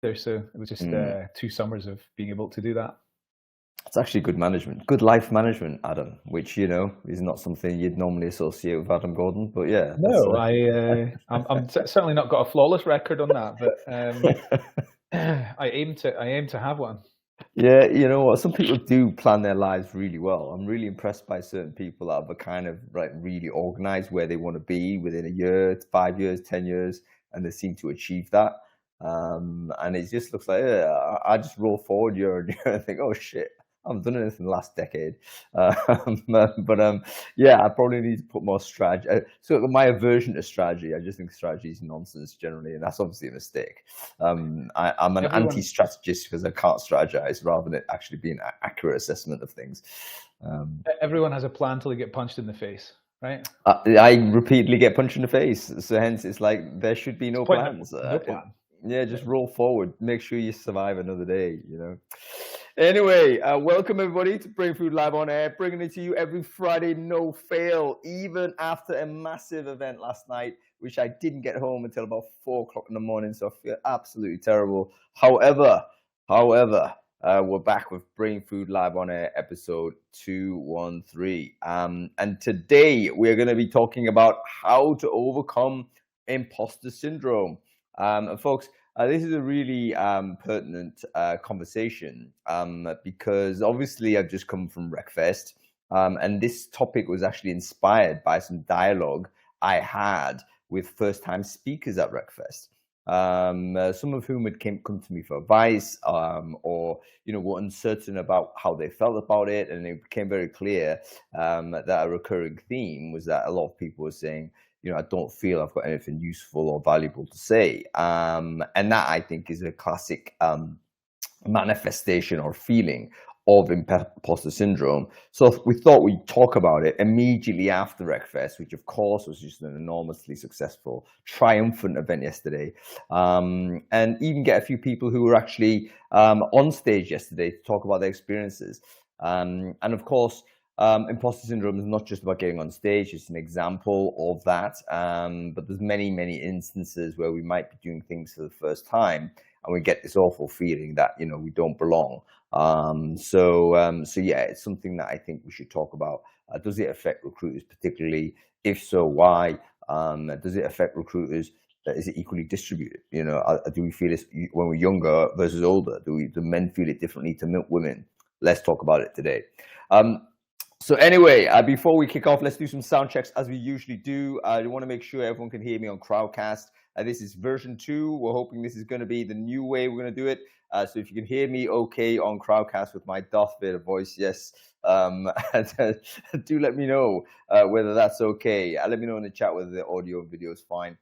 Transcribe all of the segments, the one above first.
So it was just 2 summers of being able to do that. It's actually good management, good life management, Adam, which, is not something you'd normally associate with Adam Gordon, but yeah. No, I'm certainly not got a flawless record on that, but I aim to have one. Yeah, you know what? Some people do plan their lives really well. I'm really impressed by certain people that are kind of really organized where they want to be within a year, 5 years, 10 years, and they seem to achieve that. And it just looks like I just roll forward year on year and think, oh shit, I haven't done anything the last decade. Yeah, I probably need to put more strategy. So my aversion to strategy, I just think strategy is nonsense generally, and that's obviously a mistake. I'm an anti-strategist because I can't strategize rather than it actually being an accurate assessment of things. Everyone has a plan till they get punched in the face, right? I repeatedly get punched in the face, so hence it's like there should be no plans. No plan. Yeah, just roll forward. Make sure you survive another day, Anyway, welcome everybody to Brainfood Live on Air, bringing it to you every Friday, no fail, even after a massive event last night, which I didn't get home until about 4 o'clock in the morning, so I feel absolutely terrible. However, we're back with Brainfood Live on Air, episode 213. And today we're going to be talking about how to overcome imposter syndrome. And folks, this is a really pertinent conversation because obviously I've just come from Recfest, and this topic was actually inspired by some dialogue I had with first-time speakers at Recfest. Some of whom had come to me for advice, or were uncertain about how they felt about it, and it became very clear that a recurring theme was that a lot of people were saying, I don't feel I've got anything useful or valuable to say. And that, I think, is a classic manifestation or feeling of imposter syndrome. So we thought we'd talk about it immediately after Recfest, which of course was just an enormously successful, triumphant event yesterday. And even get a few people who were actually on stage yesterday to talk about their experiences. And of course, imposter syndrome is not just about getting on stage. It's an example of that. But there's many, many instances where we might be doing things for the first time and we get this awful feeling that, we don't belong. So yeah, it's something that I think we should talk about. Does it affect recruiters particularly? If so, why? Does it affect recruiters? Is it equally distributed? Do we feel this when we're younger versus older? Do men feel it differently to women? Let's talk about it today. So anyway, before we kick off, let's do some sound checks as we usually do. I want to make sure everyone can hear me on Crowdcast. This is version 2. We're hoping this is going to be the new way we're going to do it. So if you can hear me okay on Crowdcast with my Darth Vader voice, yes, do let me know whether that's okay. Let me know in the chat whether the audio and video is fine.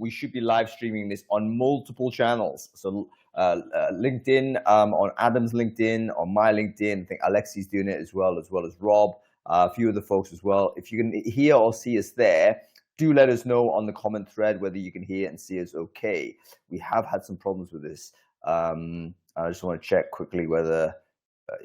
We should be live streaming this on multiple channels. So LinkedIn, on Adam's LinkedIn, on my LinkedIn. I think Alexi's doing it as well as Rob, a few other folks as well. If you can hear or see us there, do let us know on the comment thread whether you can hear and see us okay. We have had some problems with this. I just want to check quickly whether...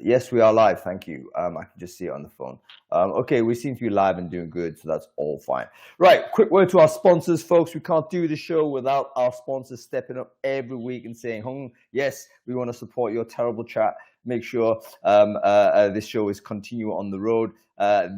yes, we are live. Thank you. I can just see it on the phone. Okay, we seem to be live and doing good, so that's all fine. Right, quick word to our sponsors, folks. We can't do the show without our sponsors stepping up every week and saying, yes, we want to support your terrible chat. Make sure this show is continue on the road.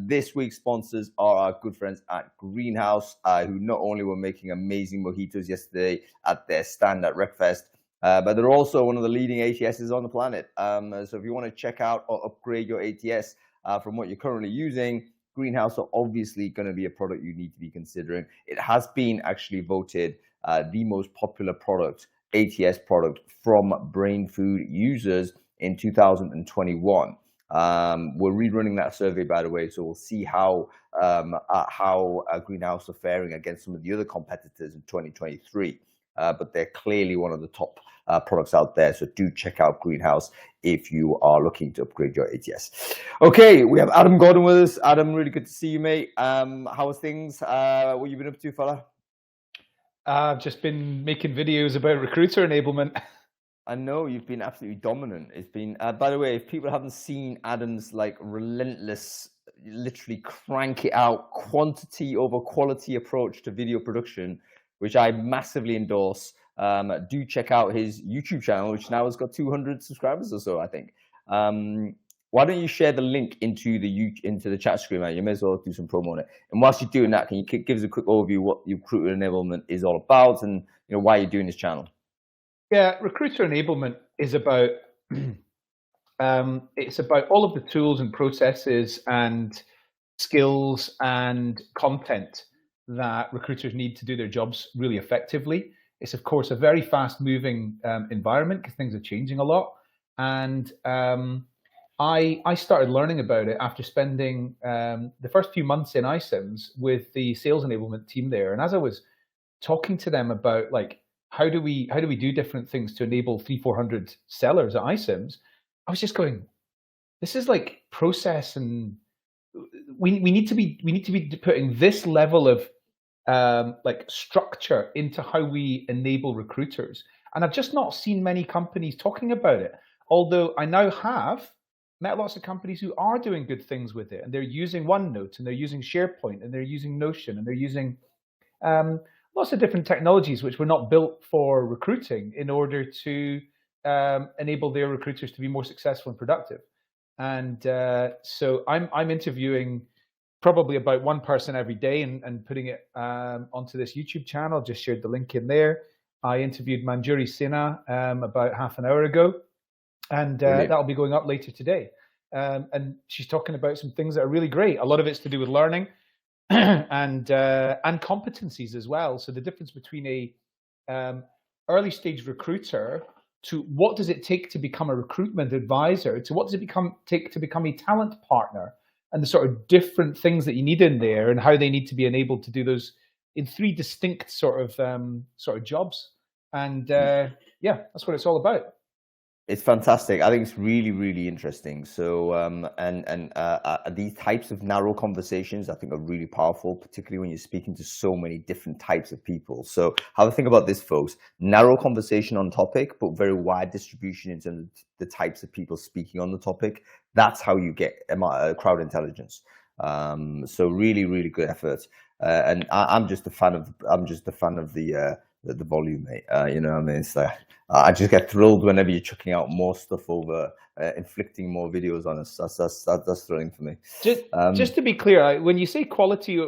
This week's sponsors are our good friends at Greenhouse, who not only were making amazing mojitos yesterday at their stand at Recfest, but they're also one of the leading ATSs on the planet. So if you want to check out or upgrade your ATS from what you're currently using, Greenhouse are obviously going to be a product you need to be considering. It has been actually voted the most popular product, ATS product from Brainfood users in 2021. We're rerunning that survey, by the way, so we'll see how Greenhouse are faring against some of the other competitors in 2023. But they're clearly one of the top products out there. So do check out Greenhouse if you are looking to upgrade your ATS. Okay, we have Adam Gordon with us. Adam, really good to see you, mate. How's things? What you been up to, fella? I've just been making videos about recruiter enablement. I know you've been absolutely dominant. It's been, by the way, if people haven't seen Adam's relentless, literally crank it out, quantity over quality approach to video production, which I massively endorse. do check out his YouTube channel, which now has got 200 subscribers or so, I think. Why don't you share the link into the chat screen, man? You may as well do some promo on it. And whilst you're doing that, can you give us a quick overview what recruiter enablement is all about, and why you're doing this channel? Yeah, recruiter enablement is about it's about all of the tools and processes and skills and content that recruiters need to do their jobs really effectively. It's of course a very fast-moving environment because things are changing a lot, and I started learning about it after spending the first few months in iCIMS with the sales enablement team there. And as I was talking to them about like how do we do different things to enable 300-400 sellers at iCIMS, I was just going, this is like process, and we need to be putting this level of like structure into how we enable recruiters. And I've just not seen many companies talking about it. Although I now have met lots of companies who are doing good things with it, and they're using OneNote, and they're using SharePoint, and they're using Notion, and they're using lots of different technologies which were not built for recruiting in order to enable their recruiters to be more successful and productive. And so I'm interviewing probably about one person every day and putting it onto this YouTube channel. Just shared the link in there. I interviewed Manjuri Sinha about half an hour ago, and that'll be going up later today. And she's talking about some things that are really great. A lot of it's to do with learning and competencies as well. So the difference between a early stage recruiter to what does it take to become a recruitment advisor, to what does it take to become a talent partner, and the sort of different things that you need in there and how they need to be enabled to do those in three distinct sort of jobs. And yeah, that's what it's all about. It's fantastic. I think it's really, really interesting. So, these types of narrow conversations, I think, are really powerful, particularly when you're speaking to so many different types of people. So, have a think about this, folks. Narrow conversation on topic, but very wide distribution in terms of the types of people speaking on the topic. That's how you get crowd intelligence. So, really, really good effort. And I'm just a fan of the volume, mate. You know what I mean? It's like I just get thrilled whenever you're chucking out more stuff over, inflicting more videos on us. That's thrilling for me. Just to be clear, when you say quantity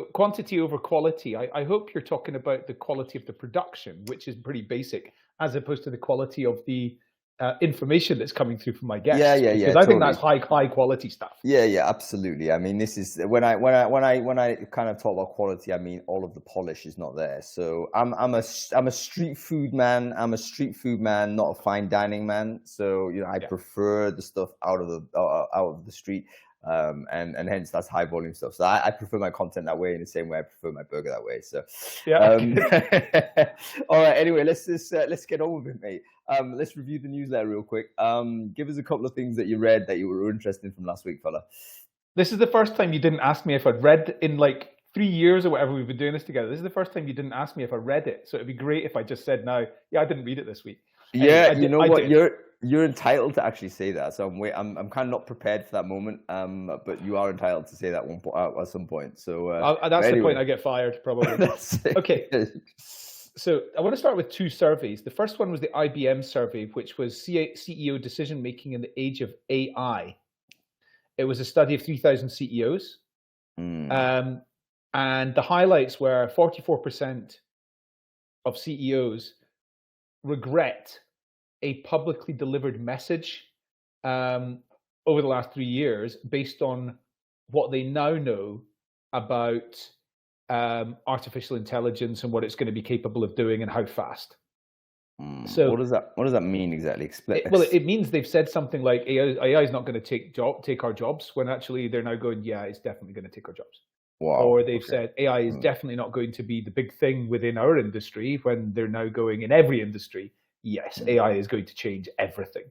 over quality, I hope you're talking about the quality of the production, which is pretty basic, as opposed to the quality of the information that's coming through from my guests. Yeah. Because I think that's high quality stuff. Yeah, absolutely. I mean, this is when I kind of talk about quality, I mean all of the polish is not there. So I'm a street food man. I'm a street food man, not a fine dining man. So I prefer the stuff out of the street. And hence that's high volume stuff. So I prefer my content that way in the same way I prefer my burger that way. So all right. Anyway, let's get on with it, mate. Let's review the newsletter real quick. Give us a couple of things that you read that you were interested in from last week, fella. This is the first time you didn't ask me if I'd read in like 3 years or whatever we've been doing this together. This is the first time you didn't ask me if I read it. So it'd be great if I just said now, yeah, I didn't read it this week. Yeah, you know what? You're entitled to actually say that. So I'm kind of not prepared for that moment. But you are entitled to say that at some point. So that's the point I get fired, probably. Okay. So I want to start with two surveys. The first one was the IBM survey, which was CEO decision making in the age of AI. It was a study of 3,000 CEOs, and the highlights were 44% of CEOs regret a publicly delivered message over the last 3 years based on what they now know about artificial intelligence and what it's going to be capable of doing and how fast. So what does that mean exactly? Explain. Well, it means they've said something like AI is not going to take our jobs, when actually they're now going, yeah, it's definitely going to take our jobs. Wow. Or they've said AI is definitely not going to be the big thing within our industry, when they're now going in every industry, yes, AI is going to change everything.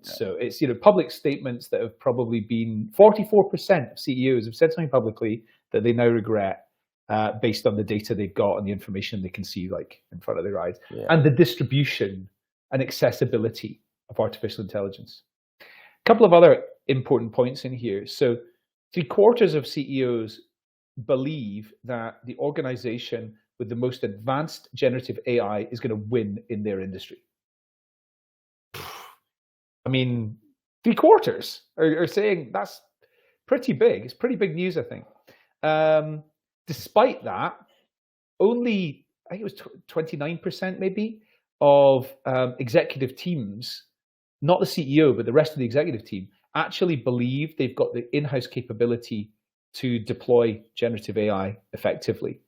So it's public statements that have probably been 44% of CEOs have said something publicly that they now regret based on the data they've got and the information they can see like in front of their eyes, and the distribution and accessibility of artificial intelligence. A couple of other important points in here. So 3/4 of CEOs believe that the organization with the most advanced generative AI is going to win in their industry. I mean, 3/4 are saying that's pretty big. It's pretty big news, I think. Despite that, only, I think it was 29% maybe of executive teams, not the CEO, but the rest of the executive team, actually believe they've got the in-house capability to deploy generative AI effectively.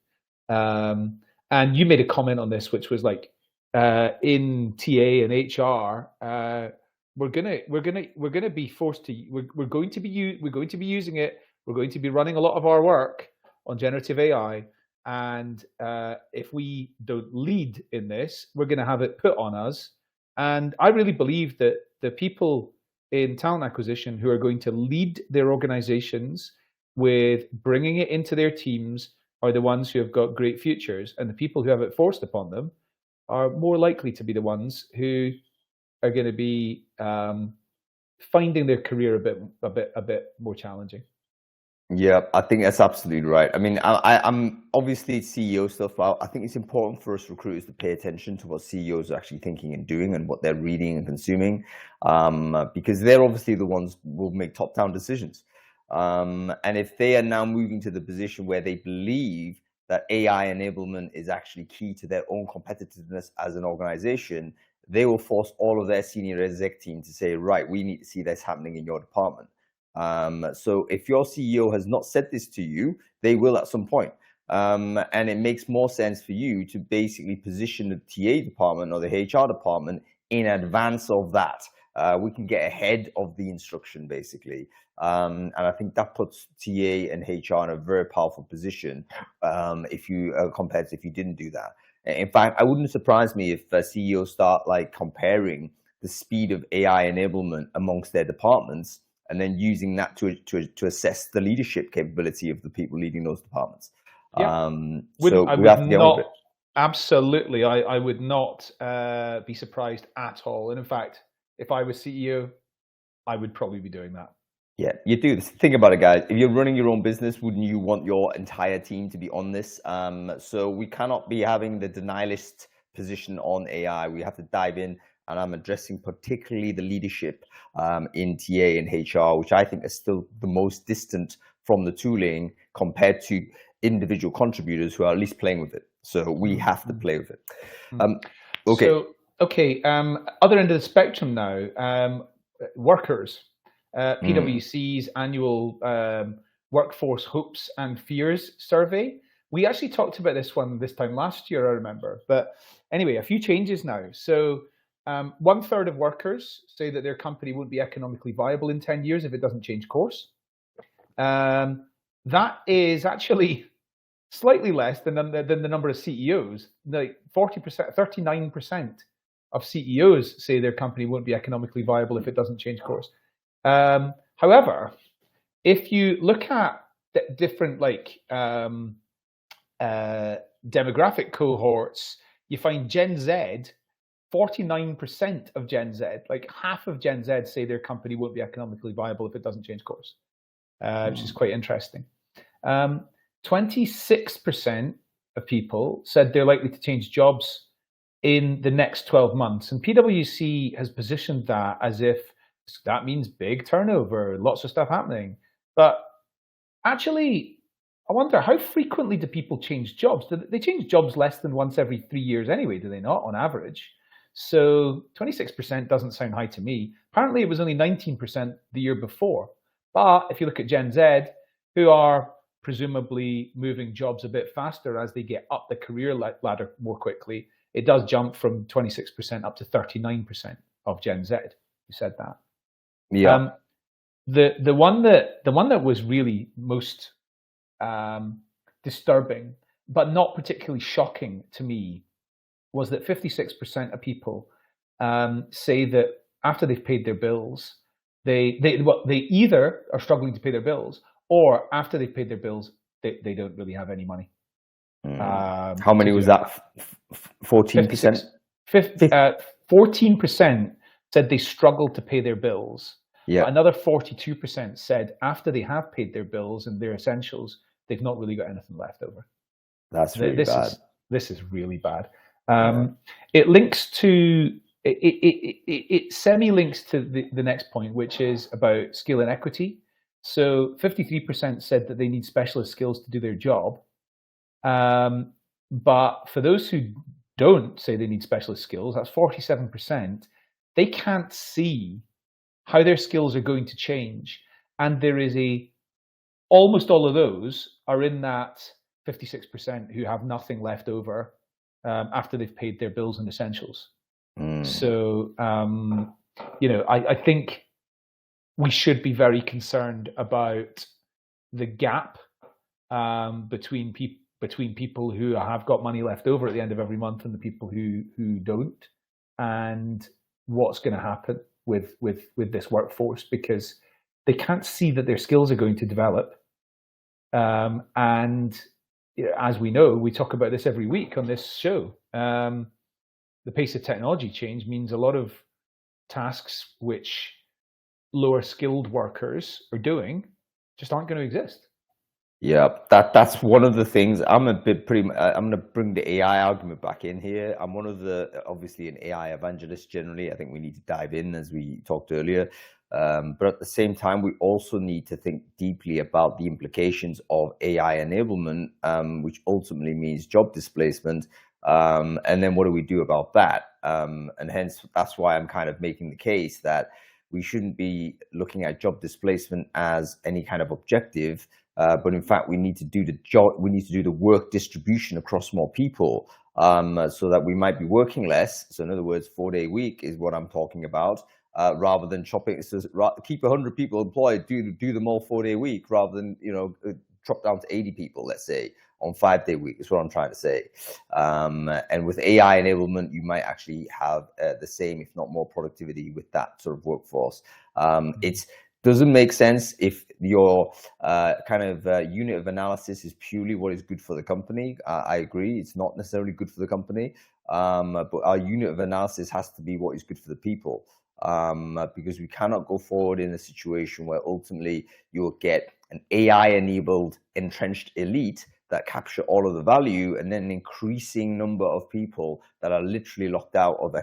And you made a comment on this, which was like, in TA and HR, we're going to be forced to, we're going to be using it. We're going to be running a lot of our work on generative AI. And if we don't lead in this, we're going to have it put on us. And I really believe that the people in talent acquisition who are going to lead their organizations with bringing it into their teams are the ones who have got great futures, and the people who have it forced upon them are more likely to be the ones who are going to be finding their career a bit more challenging. Yeah, I think that's absolutely right. I mean, I'm obviously CEO stuff. I think it's important for us recruiters to pay attention to what CEOs are actually thinking and doing and what they're reading and consuming, because they're obviously the ones who will make top-down decisions. And if they are now moving to the position where they believe that AI enablement is actually key to their own competitiveness as an organization, they will force all of their senior exec team to say, right, we need to see this happening in your department. So if your CEO has not said this to you, they will at some point. And it makes more sense for you to basically position the TA department or the HR department in advance of that. We can get ahead of the instruction, basically. And I think that puts TA and HR in a very powerful position if you compared to if you didn't do that. In fact, I wouldn't surprise me if CEOs start like comparing the speed of AI enablement amongst their departments and then using that to assess the leadership capability of the people leading those departments. Yeah. So we have to get on with it. Absolutely. I would not be surprised at all. And in fact, if I was CEO, I would probably be doing that. Yeah, you do this. Think about it, guys. If you're running your own business, wouldn't you want your entire team to be on this? So we cannot be having the denialist position on AI. We have to dive in, and I'm addressing particularly the leadership in TA and HR, which I think is still the most distant from the tooling compared to individual contributors who are at least playing with it. So we have to play with it. Okay. So, other end of the spectrum now, workers. PwC's annual workforce hopes and fears survey. We actually talked about this one this time last year, I remember. But anyway, a few changes now. So 1/3 of workers say that their company won't be economically viable in 10 years if it doesn't change course. That is actually slightly less than the number of CEOs. Like 40%, 39% of CEOs say their company won't be economically viable if it doesn't change course. However, if you look at different like demographic cohorts, you find Gen Z, 49% of Gen Z, like half of Gen Z say their company won't be economically viable if it doesn't change course, which is quite interesting. 26% of people said they're likely to change jobs in the next 12 months. And PwC has positioned that as if that means big turnover, lots of stuff happening. But actually, I wonder, how frequently do people change jobs? Do they change jobs less than once every 3 years anyway, do they not, on average? So 26% doesn't sound high to me. Apparently, it was only 19% the year before. But if you look at Gen Z, who are presumably moving jobs a bit faster as they get up the career ladder more quickly, it does jump from 26% up to 39% of Gen Z who said that. Yeah. The one that was really most disturbing, but not particularly shocking to me, was that 56% of people say that after they've paid their bills, they either are struggling to pay their bills, or after they've paid their bills, they don't really have any money. How many was that? 14%? 14% said they struggled to pay their bills. Yeah. Another 42% said after they have paid their bills and their essentials, they've not really got anything left over. That's really bad. this is really bad. It links to it semi-links to the next point, which is about skill inequity. So 53% said that they need specialist skills to do their job. But for those who don't say they need specialist skills, that's 47%. They can't see how their skills are going to change. And there is almost all of those are in that 56% who have nothing left over after they've paid their bills and essentials. So, I think we should be very concerned about the gap between people who have got money left over at the end of every month and the people who don't, and what's going to happen with this workforce, because they can't see that their skills are going to develop. And as we know, we talk about this every week on this show. The pace of technology change means a lot of tasks which lower skilled workers are doing just aren't going to exist. Yeah, that's one of the things. I'm going to bring the AI argument back in here. I'm obviously an AI evangelist generally. I think we need to dive in, as we talked earlier. But at the same time, we also need to think deeply about the implications of AI enablement, which ultimately means job displacement. And then what do we do about that? And hence, that's why I'm kind of making the case that we shouldn't be looking at job displacement as any kind of objective. But in fact, we need to do the work distribution across more people, so that we might be working less. So in other words, 4-day week is what I'm talking about, rather than chopping. So keep 100 people employed, do them all 4-day week, rather than drop down to 80 people, let's say, on 5-day week. Is what I'm trying to say. And with AI enablement, you might actually have the same, if not more, productivity with that sort of workforce. It doesn't make sense if your unit of analysis is purely what is good for the company. I agree, it's not necessarily good for the company, but our unit of analysis has to be what is good for the people, because we cannot go forward in a situation where ultimately you will get an AI-enabled entrenched elite that capture all of the value, and then an increasing number of people that are literally locked out of the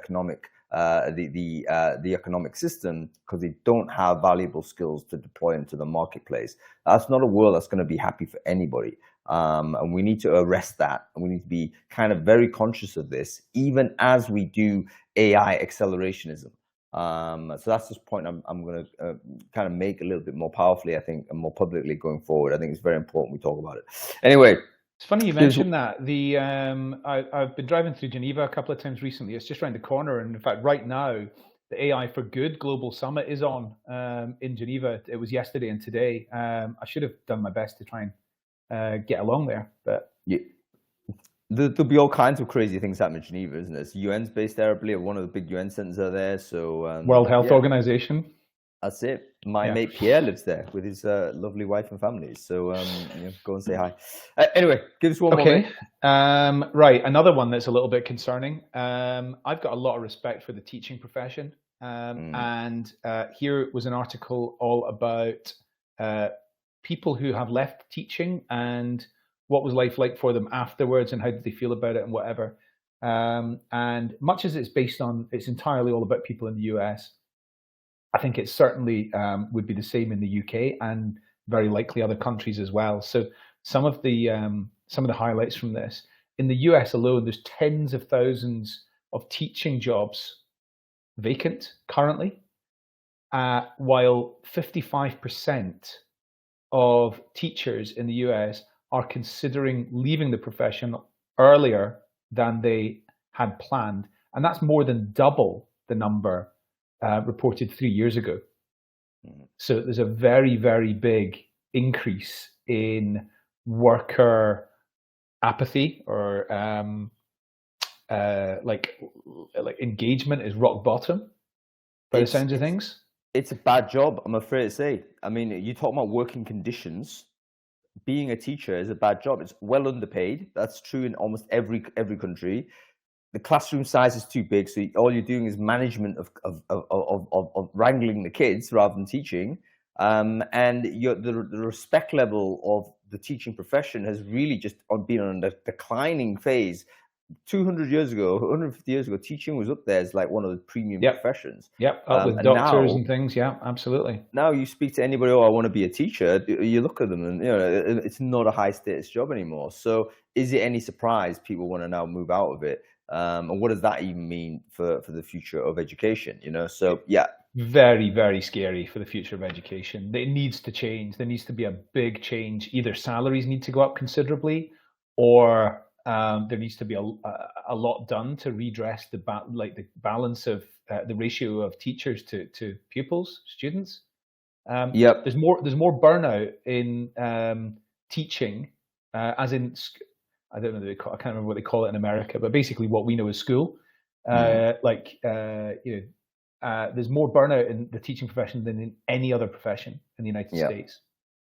economic system because they don't have valuable skills to deploy into the marketplace. That's not a world that's going to be happy for anybody. And we need to arrest that. And we need to be kind of very conscious of this, even as we do AI accelerationism. So that's this point I'm going to kind of make a little bit more powerfully, I think, and more publicly going forward. I think it's very important we talk about it. Anyway. It's funny you mentioned that. I've been driving through Geneva a couple of times recently. It's just around the corner. And in fact, right now, the AI for Good Global Summit is on in Geneva. It was yesterday and today. I should have done my best to try and get along there. But yeah. There'll be all kinds of crazy things happening in Geneva, isn't it? UN's based there, I believe. One of the big UN centers are there. So World Health Organization. That's it. My mate Pierre lives there with his lovely wife and family. So go and say hi. Anyway, give us one more. Okay. Right. Another one that's a little bit concerning. I've got a lot of respect for the teaching profession. And here was an article all about people who have left teaching and what was life like for them afterwards and how did they feel about it and whatever. And much as it's entirely all about people in the US, I think it certainly would be the same in the UK and very likely other countries as well. So some of the highlights from this, in the US alone, there's tens of thousands of teaching jobs vacant currently, while 55% of teachers in the US are considering leaving the profession earlier than they had planned. And that's more than double the number reported 3 years ago. So there's a very, very big increase in worker apathy, or like engagement is rock bottom by the sounds of things. It's a bad job, I'm afraid to say. I mean, you talk about working conditions. Being a teacher is a bad job. It's well underpaid. That's true in almost every country. The classroom size is too big, so all you're doing is management of wrangling the kids rather than teaching. And the respect level of the teaching profession has really just been on a declining phase. 200 years ago, 150 years ago, teaching was up there as like one of the premium professions. Up with And doctors now, and things. Yeah, absolutely. now you speak to anybody, oh, I want to be a teacher. You look at them and, it's not a high status job anymore. So is it any surprise people want to now move out of it? And what does that even mean for the future of education? So yeah. Very, very scary for the future of education. It needs to change. There needs to be a big change. Either salaries need to go up considerably, or there needs to be a lot done to redress the balance of the ratio of teachers to pupils, students. There's more burnout in thereing, as in, I don't know, I can't remember what they call it in America, but basically what we know as school. There's more burnout in the teaching profession than in any other profession in the United States.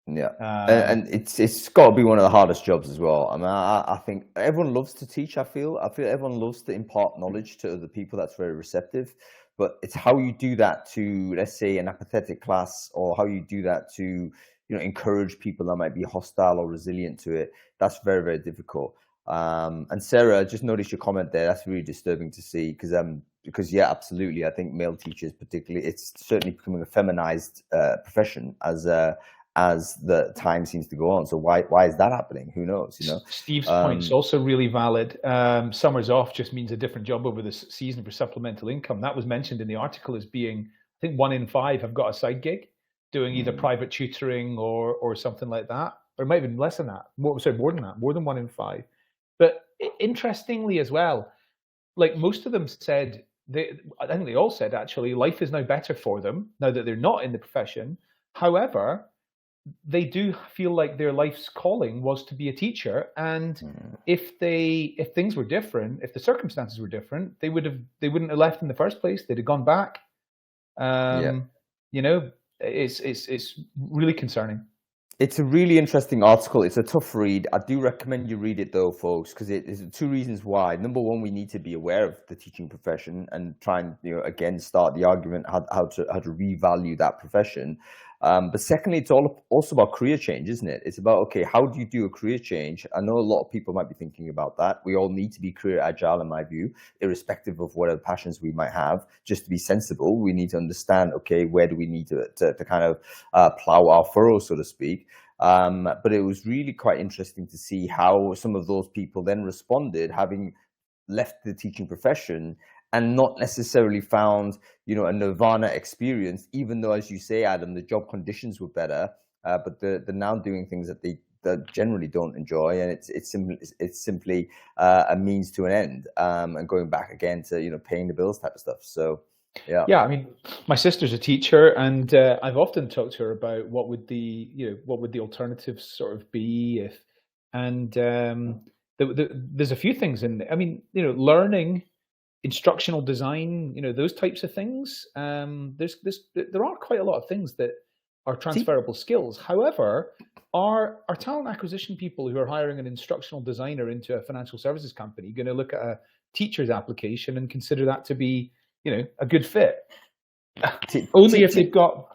Yeah, and it's got to be one of the hardest jobs as well. I mean, I think everyone loves to teach. I feel everyone loves to impart knowledge to other people. That's very receptive, but it's how you do that to, let's say, an apathetic class, or how you do that to, encourage people that might be hostile or resilient to it. That's very, very difficult. And Sarah, I just noticed your comment there. That's really disturbing to see, because yeah, absolutely. I think male teachers, particularly, it's certainly becoming a feminized profession as the time seems to go on. So why is that happening? Who knows? Steve's point's also really valid. Summers off just means a different job over the season for supplemental income. That was mentioned in the article as being, I think 1 in 5 have got a side gig doing either private tutoring or something like that, or it might have been less than that. More than that, more than 1 in 5. But interestingly as well, like most of them said, I think they all said actually, life is now better for them now that they're not in the profession. However, they do feel like their life's calling was to be a teacher, and if things were different, if the circumstances were different, they wouldn't have left in the first place. They'd have gone back. It's really concerning. It's a really interesting article. It's a tough read. I do recommend you read it though, folks, because there's 2 reasons why. Number one, we need to be aware of the teaching profession and try and, again, start the argument how to revalue that profession. But secondly, it's also about career change, isn't it? It's about, okay, how do you do a career change? I know a lot of people might be thinking about that. We all need to be career agile, in my view, irrespective of whatever passions we might have. Just to be sensible, we need to understand, okay, where do we need to kind of plow our furrow, so to speak. But it was really quite interesting to see how some of those people then responded, having left the teaching profession and not necessarily found, a nirvana experience, even though, as you say, Adam, the job conditions were better, but they're now doing things that they generally don't enjoy, and it's simply a means to an end, and going back again to paying the bills type of stuff. So yeah, I mean, my sister's a teacher, and I've often talked to her about what would the alternatives sort of be there's a few things in there. I mean, learning, instructional design, those types of things. There are quite a lot of things that are transferable skills. However, are talent acquisition people who are hiring an instructional designer into a financial services company going to look at a teacher's application and consider that to be, a good fit? Only if they've got...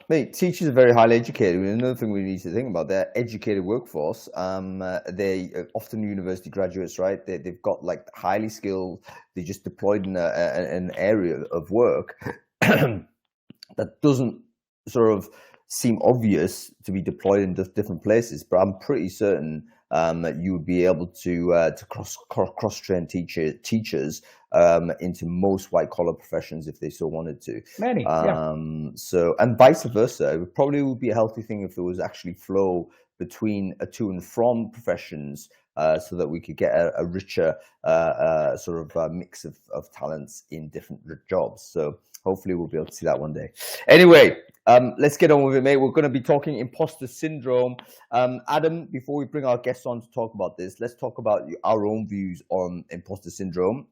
Mate, teachers are very highly educated. Another thing we need to think about, they're educated workforce. They often university graduates, right? They've got like highly skilled. They're just deployed in an area of work that doesn't sort of seem obvious to be deployed in different places. But I'm pretty certain that you would be able to cross train teachers into most white collar professions if they so wanted to. Many, So, and vice versa, it probably would be a healthy thing if there was actually flow between a to and from professions, so that we could get a richer sort of mix of talents in different jobs. So hopefully we'll be able to see that one day. Anyway, let's get on with it, mate. We're going to be talking imposter syndrome. Adam, before we bring our guests on to talk about this, let's talk about our own views on imposter syndrome.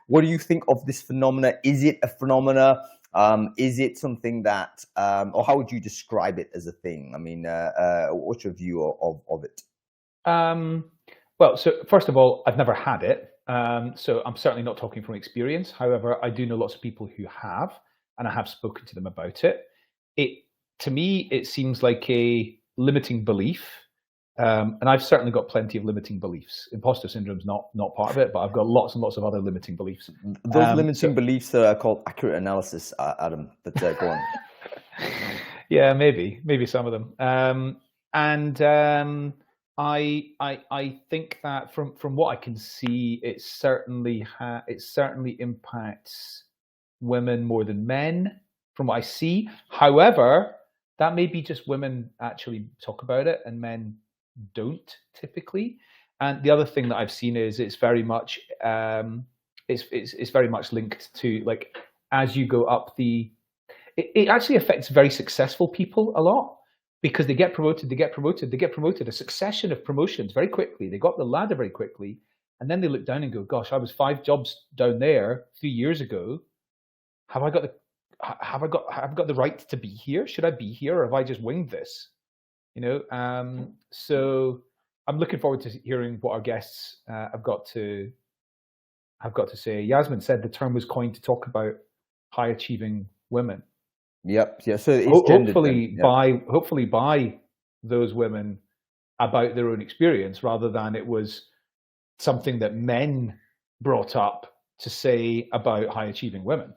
What do you think of this phenomena? Is it a phenomena? Is it something that, or how would you describe it as a thing? I mean, what's your view of it? Well, so first of all, I've never had it. So I'm certainly not talking from experience. However, I do know lots of people who have, and I have spoken to them about it. To me, it seems like a limiting belief And I've certainly got plenty of limiting beliefs. Imposter syndrome's not part of it, but I've got lots and lots of other limiting beliefs. Those limiting beliefs are called accurate analysis, Adam. But go on. Yeah, maybe some of them. I think that from what I can see, it certainly impacts women more than men, from what I see. However, that may be just women actually talk about it and men don't typically. And the other thing that I've seen is it's very much it's very much linked to, like, as you go up it actually affects very successful people a lot, because they get promoted, a succession of promotions very quickly. They got the ladder very quickly, and then they look down and go, gosh, I was 5 jobs down there 3 years ago. Have I got the right to be here? Should I be here, or have I just winged this? So I'm looking forward to hearing what our guests have got to say. Yasmin said the term was coined to talk about high achieving women. Yep. Yeah. So it's hopefully by those women about their own experience, rather than it was something that men brought up to say about high achieving women.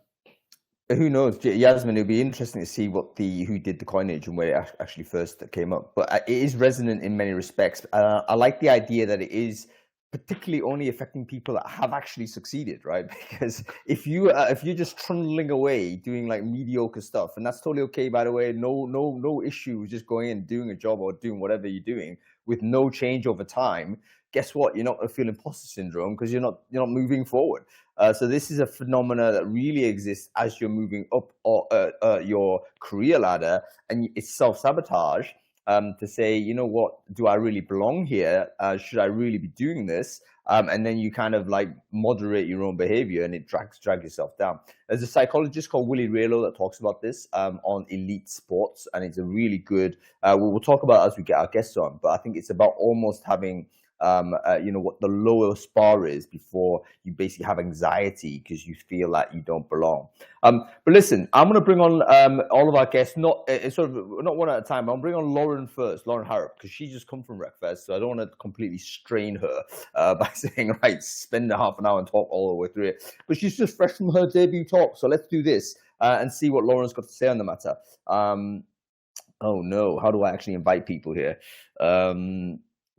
Who knows, Yasmin? It'll be interesting to see who did the coinage and where it actually first came up. But it is resonant in many respects. I like the idea that it is particularly only affecting people that have actually succeeded, right? Because if you're just trundling away doing like mediocre stuff, and that's totally okay, by the way, no issue with just going and doing a job or doing whatever you're doing with no change over time. Guess what? You're not going to feel imposter syndrome because you're not moving forward. So this is a phenomena that really exists as you're moving up your career ladder, and it's self-sabotage. To say, you know what, do I really belong here? Should I really be doing this? And then you kind of like moderate your own behavior, and it drags yourself down. There's a psychologist called Willie Raylo that talks about this on elite sports, and it's a really good. We'll talk about it as we get our guests on, but I think it's about almost having what the lowest bar is before you basically have anxiety because you feel like you don't belong. But listen, I'm going to bring on all of our guests, not one at a time. I'll bring on Lauren first, Lauren Harrop, because she just come from Recfest, so I don't want to completely strain her by saying, right, spend a half an hour and talk all the way through it. But she's just fresh from her debut talk, so let's do this and see what Lauren's got to say on the matter. Oh no, how do I actually invite people here?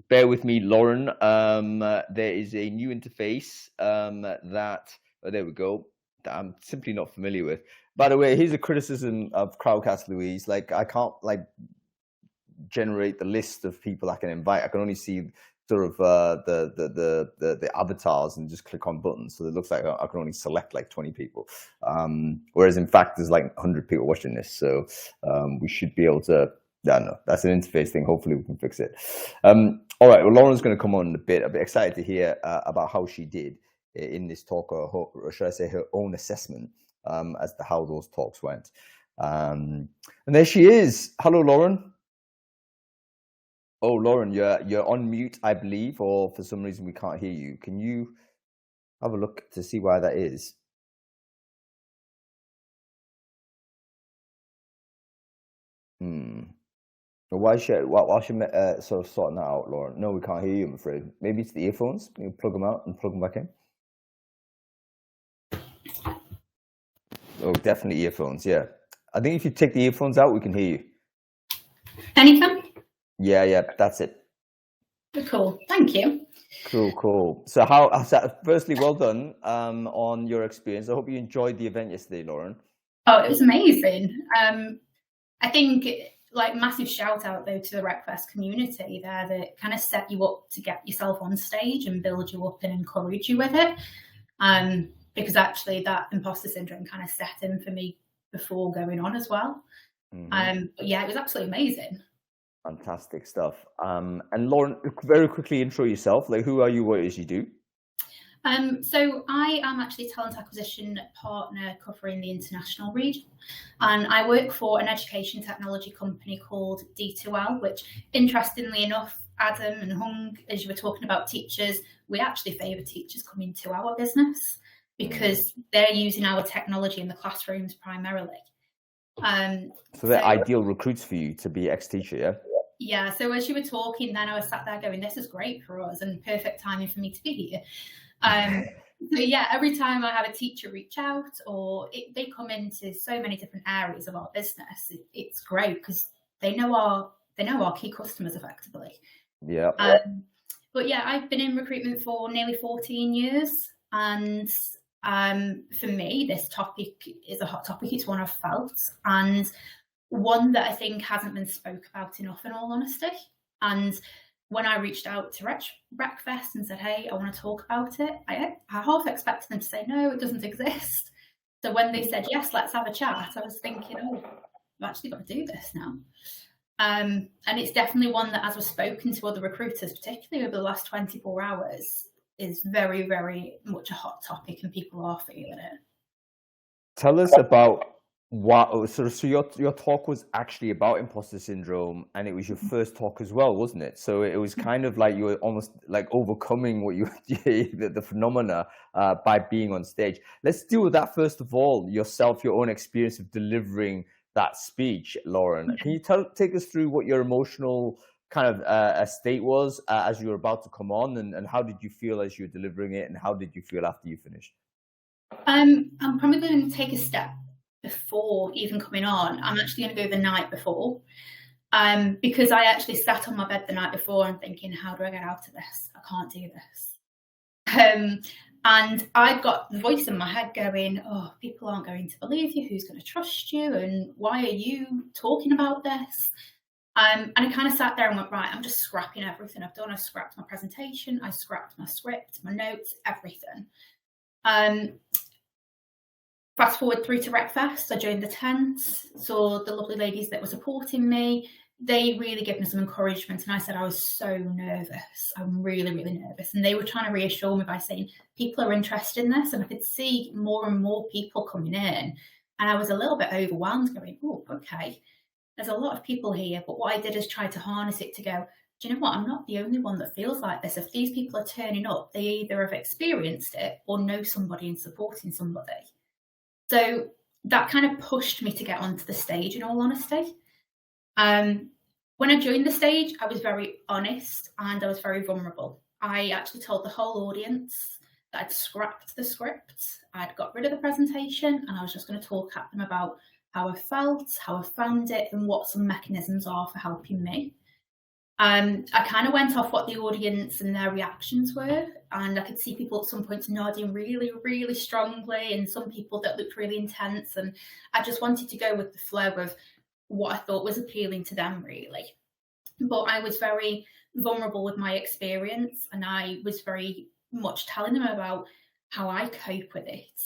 Bear with me, Lauren. There is a new interface there we go, that I'm simply not familiar with. By the way, here's a criticism of Crowdcast, Louise. Like, I can't like generate the list of people I can invite. I can only see sort of the avatars and just click on buttons. So it looks like I can only select like 20 people. Whereas in fact, there's like 100 people watching this. So we should be able to. Yeah, no, that's an interface thing. Hopefully we can fix it. All right, well, Lauren's going to come on in a bit. I'm excited to hear about how she did in this talk, or should I say her own assessment as to how those talks went. And there she is. Hello, Lauren. Oh, Lauren, you're on mute, I believe, or for some reason we can't hear you. Can you have a look to see why that is? Why should sort of sorting that out, Lauren? No, we can't hear you, I'm afraid. Maybe it's the earphones. Maybe plug them out and plug them back in. Oh, definitely earphones. Yeah, I think if you take the earphones out, we can hear you. Anything? Yeah, that's it. Cool. Thank you. Cool. So firstly, well done on your experience. I hope you enjoyed the event yesterday, Lauren. Oh, it was amazing. I think like massive shout out though to the Recfest community there that kind of set you up to get yourself on stage and build you up and encourage you with it. Because actually that imposter syndrome kind of set in for me before going on as well. But yeah, it was absolutely amazing. Fantastic stuff. And Lauren, very quickly intro yourself. Like, who are you? What is you do? So I am actually a talent acquisition partner covering the international region, and I work for an education technology company called D2L, which, interestingly enough, Adam and Hung, as you were talking about teachers, we actually favour teachers coming to our business because they're using our technology in the classrooms primarily. So they're ideal recruits for you to be ex-teacher, yeah? Yeah, so as you were talking, then I was sat there going, this is great for us and perfect timing for me to be here. So yeah, every time I have a teacher reach out or they come into so many different areas of our business, it's great because they know our key customers effectively. Yeah. But yeah, I've been in recruitment for nearly 14 years, and for me, this topic is a hot topic. It's one I've felt, and one that I think hasn't been spoke about enough, in all honesty. And when I reached out to Recfest and said, hey, I want to talk about it, I half expected them to say, no, it doesn't exist. So when they said, yes, let's have a chat, I was thinking, oh, I've actually got to do this now. And it's definitely one that, as we've spoken to other recruiters, particularly over the last 24 hours, is very, very much a hot topic and people are feeling it. Tell us about what, so your talk was actually about imposter syndrome, and it was your first talk as well, wasn't it? So it was kind of like you were almost like overcoming what the phenomena by being on stage. Let's deal with that first of all, yourself, your own experience of delivering that speech, Lauren. Can you take us through what your emotional kind of state was as you were about to come on, and how did you feel as you were delivering it, and how did you feel after you finished? I'm probably going to take a step before even coming on. I'm actually going to go the night before, because I actually sat on my bed the night before and thinking, how do I get out of this? I can't do this. And I've got the voice in my head going, oh, people aren't going to believe you. Who's going to trust you? And why are you talking about this? And I kind of sat there and went, right, I'm just scrapping everything I've done. I scrapped my presentation. I scrapped my script, my notes, everything. Fast forward through to Recfest, I joined the tent, saw the lovely ladies that were supporting me. They really gave me some encouragement, and I said I was so nervous. I'm really, really nervous. And they were trying to reassure me by saying, people are interested in this, and I could see more and more people coming in. And I was a little bit overwhelmed, going, oh, okay, there's a lot of people here. But what I did is try to harness it to go, do you know what? I'm not the only one that feels like this. If these people are turning up, they either have experienced it or know somebody and supporting somebody. So that kind of pushed me to get onto the stage, in all honesty. When I joined the stage, I was very honest and I was very vulnerable. I actually told the whole audience that I'd scrapped the script, I'd got rid of the presentation, and I was just going to talk at them about how I felt, how I found it, and what some mechanisms are for helping me. I kind of went off what the audience and their reactions were, and I could see people at some points nodding really, really strongly, and some people that looked really intense, and I just wanted to go with the flow of what I thought was appealing to them, really. But I was very vulnerable with my experience, and I was very much telling them about how I cope with it.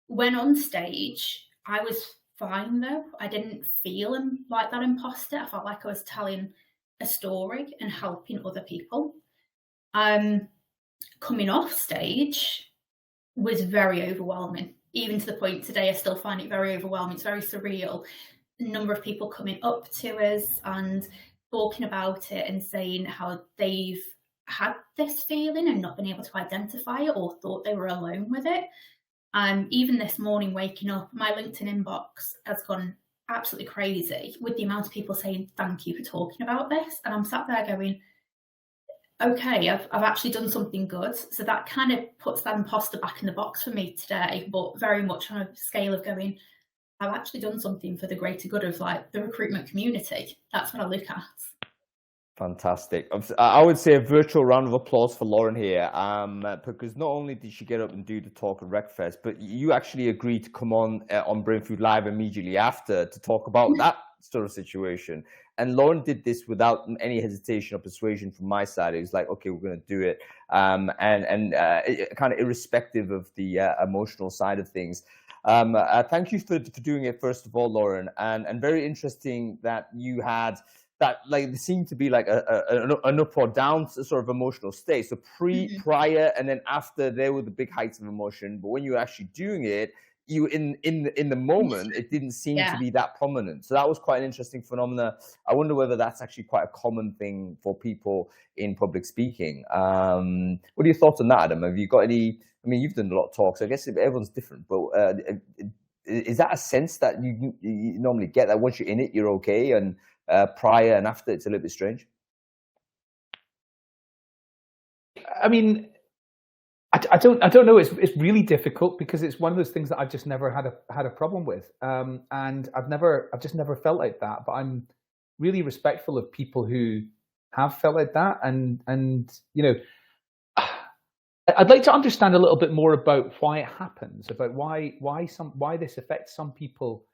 When on stage, I was fine though. I didn't feel like that imposter. I felt like I was telling a story and helping other people. Coming off stage was very overwhelming. Even to the point today, I still find it very overwhelming. It's very surreal. A number of people coming up to us and talking about it and saying how they've had this feeling and not been able to identify it or thought they were alone with it. Even this morning, waking up, my LinkedIn inbox has gone absolutely crazy with the amount of people saying thank you for talking about this, and I'm sat there going, okay, I've actually done something good. So that kind of puts that imposter back in the box for me today, but very much on a scale of going, I've actually done something for the greater good of like the recruitment community. That's what I look at. Fantastic. I would say a virtual round of applause for Lauren here, because not only did she get up and do the talk at Recfest, but you actually agreed to come on Brainfood Live immediately after to talk about that sort of situation. And Lauren did this without any hesitation or persuasion from my side. It was like, okay, we're going to do it, and kind of irrespective of the emotional side of things. Thank you for doing it, first of all, Lauren, and very interesting that you had that, like, it seemed to be like an up or down sort of emotional state. So prior, and then after, there were the big heights of emotion. But when you were actually doing it, you in the moment, it didn't seem to be that prominent. So that was quite an interesting phenomena. I wonder whether that's actually quite a common thing for people in public speaking. What are your thoughts on that, Adam? Have you got any? I mean, you've done a lot of talks. I guess everyone's different, but is that a sense that you normally get, that once you're in it, you're okay? And prior and after, it's a little bit strange? I mean, I don't know. It's really difficult because it's one of those things that I've just never had a problem with, and I've just never felt like that. But I'm really respectful of people who have felt like that, and you know, I'd like to understand a little bit more about why it happens, about why this affects some people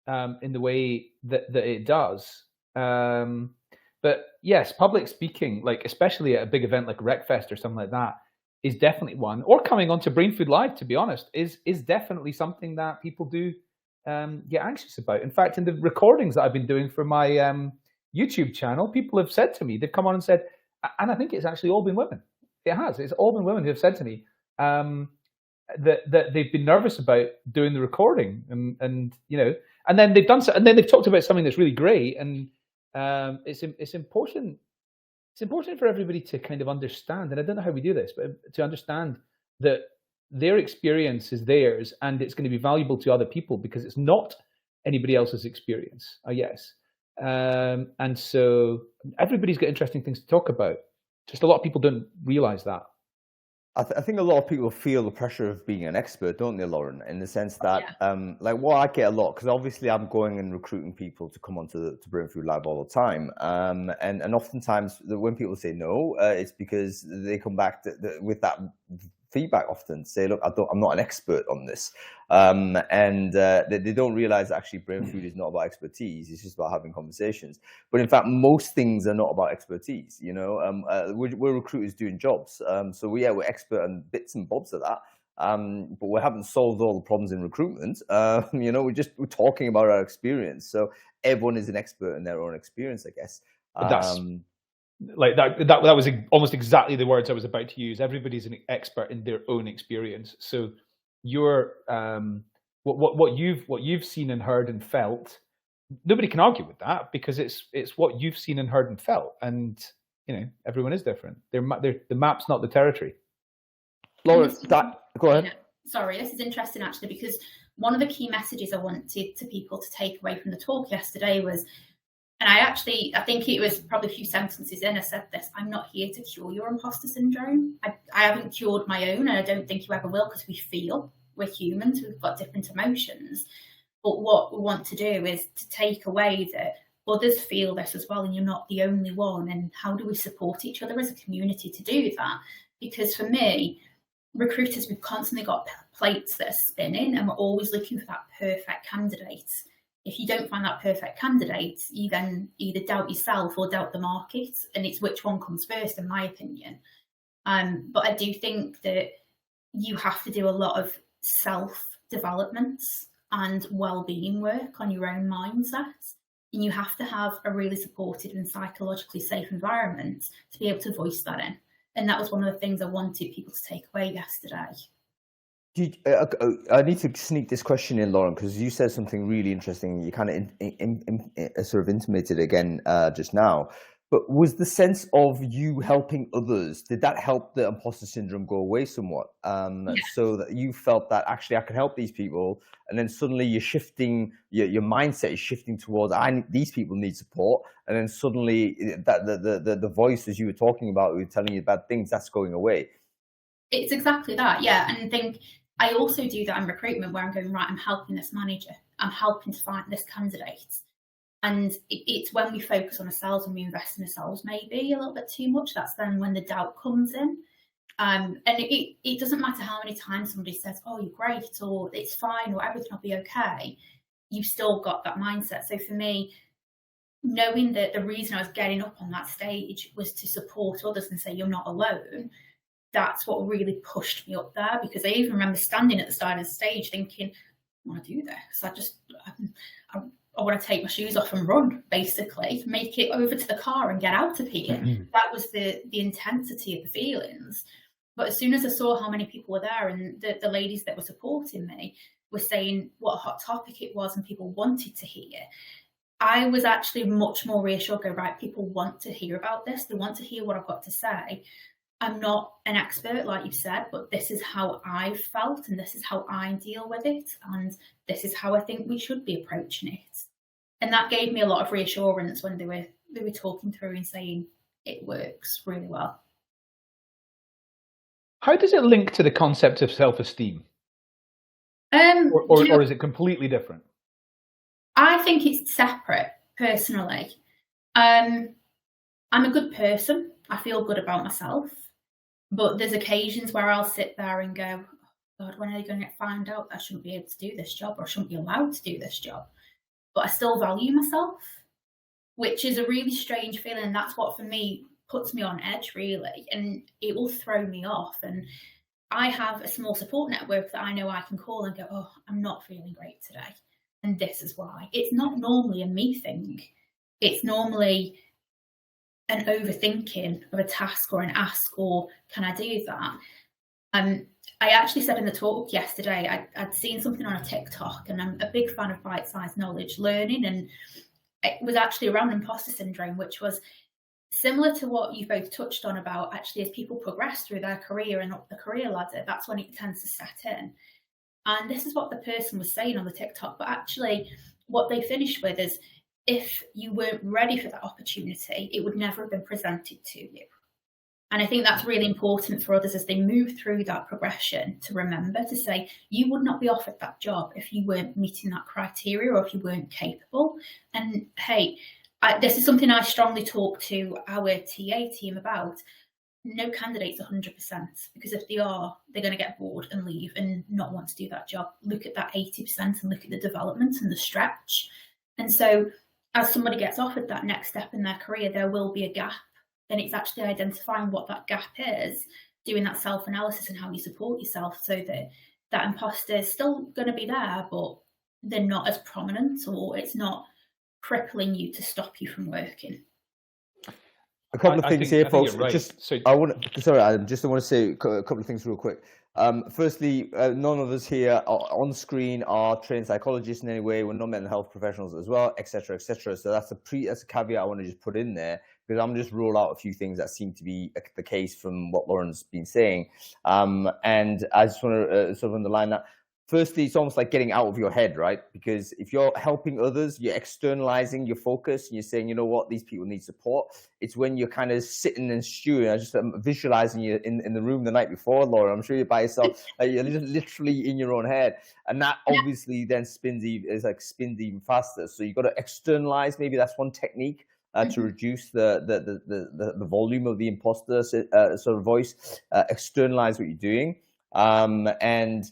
in the way that it does. But yes, public speaking, like especially at a big event like Recfest or something like that, is definitely one. Or coming onto Brainfood Live, to be honest, is definitely something that people do get anxious about. In fact, in the recordings that I've been doing for my YouTube channel, people have said to me, they've come on and said, and I think it's actually all been women. It has. It's all been women who have said to me that they've been nervous about doing the recording, and you know, and then they've done so, and then they've talked about something that's really great, and it's important. It's important for everybody to kind of understand, and I don't know how we do this, but to understand that their experience is theirs, and it's going to be valuable to other people because it's not anybody else's experience. Yes, and so everybody's got interesting things to talk about. Just a lot of people don't realize that. I think a lot of people feel the pressure of being an expert, don't they, Lauren? In the sense that, like, what I get a lot, because obviously I'm going and recruiting people to come onto to Brainfood Live all the time, and oftentimes when people say no, it's because they come back with that feedback. Often say, look, I'm not an expert on this, and they don't realize that actually Brainfood is not about expertise. It's just about having conversations. But in fact, most things are not about expertise. You know, we're recruiters doing jobs, so we're expert on bits and bobs of that. But we haven't solved all the problems in recruitment. You know, we're talking about our experience. So everyone is an expert in their own experience, I guess. That's like that was almost exactly the words I was about to use. Everybody's an expert in their own experience. So your what you've seen and heard and felt, nobody can argue with that because it's what you've seen and heard and felt, and you know, everyone is different. The map's not the territory. Lauren, go ahead. Sorry, this is interesting actually, because one of the key messages I wanted to people to take away from the talk yesterday was, and I think it was probably a few sentences in, I said this: I'm not here to cure your imposter syndrome. I haven't cured my own, and I don't think you ever will, because we're humans, we've got different emotions. But what we want to do is to take away that others feel this as well, and you're not the only one. And how do we support each other as a community to do that? Because for me, recruiters, we've constantly got plates that are spinning, and we're always looking for that perfect candidate. If you don't find that perfect candidate, you then either doubt yourself or doubt the market, and it's which one comes first, in my opinion. But I do think that you have to do a lot of self-development and well-being work on your own mindset, and you have to have a really supportive and psychologically safe environment to be able to voice that in. And that was one of the things I wanted people to take away yesterday. I need to sneak this question in, Lauren, because you said something really interesting. You kind of sort of intimated again just now. But was the sense of you helping others, did that help the imposter syndrome go away somewhat? So that you felt that actually I can help these people, and then suddenly you're shifting, your mindset is shifting towards these people need support, and then suddenly that the voices you were talking about who were telling you bad things, that's going away. It's exactly that, yeah. And I think I also do that in recruitment, where I'm going, right, I'm helping this manager, I'm helping to find this candidate. And it's when we focus on ourselves and we invest in ourselves maybe a little bit too much, that's then when the doubt comes in. And it doesn't matter how many times somebody says, oh, you're great, or it's fine, or everything will be okay. You've still got that mindset. So for me, knowing that the reason I was getting up on that stage was to support others and say, you're not alone, that's what really pushed me up there. Because I even remember standing at the side of the stage thinking, I want to do this. I want to take my shoes off and run, basically, make it over to the car and get out of here. Mm-hmm. That was the intensity of the feelings. But as soon as I saw how many people were there, and the ladies that were supporting me were saying what a hot topic it was and people wanted to hear, I was actually much more reassured. Go, right, people want to hear about this. They want to hear what I've got to say. I'm not an expert, like you've said, but this is how I've felt, and this is how I deal with it, and this is how I think we should be approaching it. And that gave me a lot of reassurance when they were talking through and saying it works really well. How does it link to the concept of self-esteem? Or is it completely different? I think it's separate, personally. I'm a good person. I feel good about myself. But there's occasions where I'll sit there and go, oh God, when are they going to find out that I shouldn't be able to do this job, or I shouldn't be allowed to do this job? But I still value myself, which is a really strange feeling. That's what, for me, puts me on edge, really, and it will throw me off. And I have a small support network that I know I can call and go, oh, I'm not feeling great today, and this is why. It's not normally a me thing. It's normally an overthinking of a task or an ask, or can I do that? I actually said in the talk yesterday, I'd seen something on a TikTok, and I'm a big fan of bite-sized knowledge learning, and it was actually around imposter syndrome, which was similar to what you both touched on about actually as people progress through their career and up the career ladder, that's when it tends to set in. And this is what the person was saying on the TikTok, but actually what they finished with is, if you weren't ready for that opportunity, it would never have been presented to you. And I think that's really important for others as they move through that progression, to remember to say, you would not be offered that job if you weren't meeting that criteria, or if you weren't capable. And hey, this is something I strongly talk to our TA team about. No candidate's 100%, because if they are, they're going to get bored and leave and not want to do that job. Look at that 80% and look at the development and the stretch. And so as somebody gets offered that next step in their career, there will be a gap. Then it's actually identifying what that gap is, doing that self-analysis and how you support yourself, so that that imposter is still going to be there, but they're not as prominent, or it's not crippling you to stop you from working. A couple of things here, folks. Right. I want to say a couple of things real quick. Firstly, none of us here on screen are trained psychologists in any way. We're not mental health professionals as well, etc., etc. So that's a caveat I want to just put in there, because I'm just roll out a few things that seem to be the case from what Lauren's been saying. And I just want to sort of underline that. Firstly, it's almost like getting out of your head, right? Because if you're helping others, you're externalizing your focus, and you're saying, you know what, these people need support. It's when you're kind of sitting and stewing. I just visualizing you in the room the night before, Laura. I'm sure you're by yourself. You're literally in your own head, and that obviously then spins even faster. So you've got to externalize. Maybe that's one technique to reduce the volume of the imposter sort of voice. Externalize what you're doing, and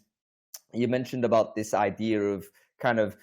you mentioned about this idea of kind of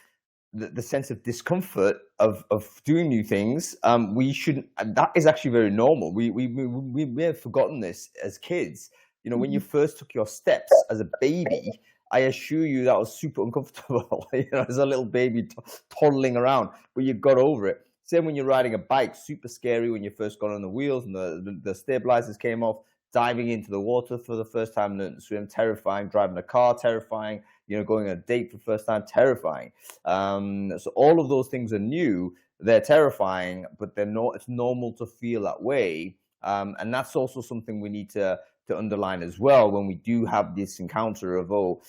the sense of discomfort of doing new things. We shouldn't. That is actually very normal. We may have forgotten this as kids. You know, when you first took your steps as a baby, I assure you that was super uncomfortable. You know, as a little baby toddling around, but you got over it. Same when you're riding a bike, super scary when you first got on the wheels and the stabilizers came off. Diving into the water for the first time, learning to swim, terrifying. Driving a car, terrifying. You know, going on a date for the first time, terrifying. So all of those things are new. They're terrifying, but they're not. It's normal to feel that way, and that's also something we need to underline as well when we do have this encounter of, oh,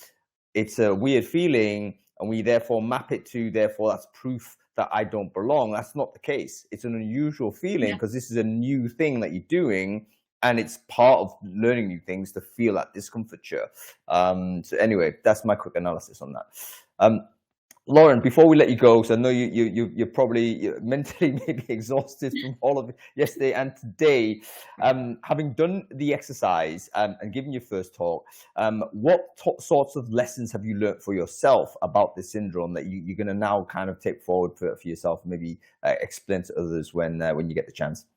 it's a weird feeling, and we therefore map it to, therefore that's proof that I don't belong. That's not the case. It's an unusual feeling because this is a new thing that you're doing. And it's part of learning new things to feel that discomfiture. So anyway, that's my quick analysis on that. Lauren, before we let you go, because I know you're probably mentally maybe exhausted from all of it yesterday and today. Having done the exercise and given your first talk, what sorts of lessons have you learned for yourself about this syndrome that you're going to now kind of take forward for yourself, and maybe explain to others when you get the chance?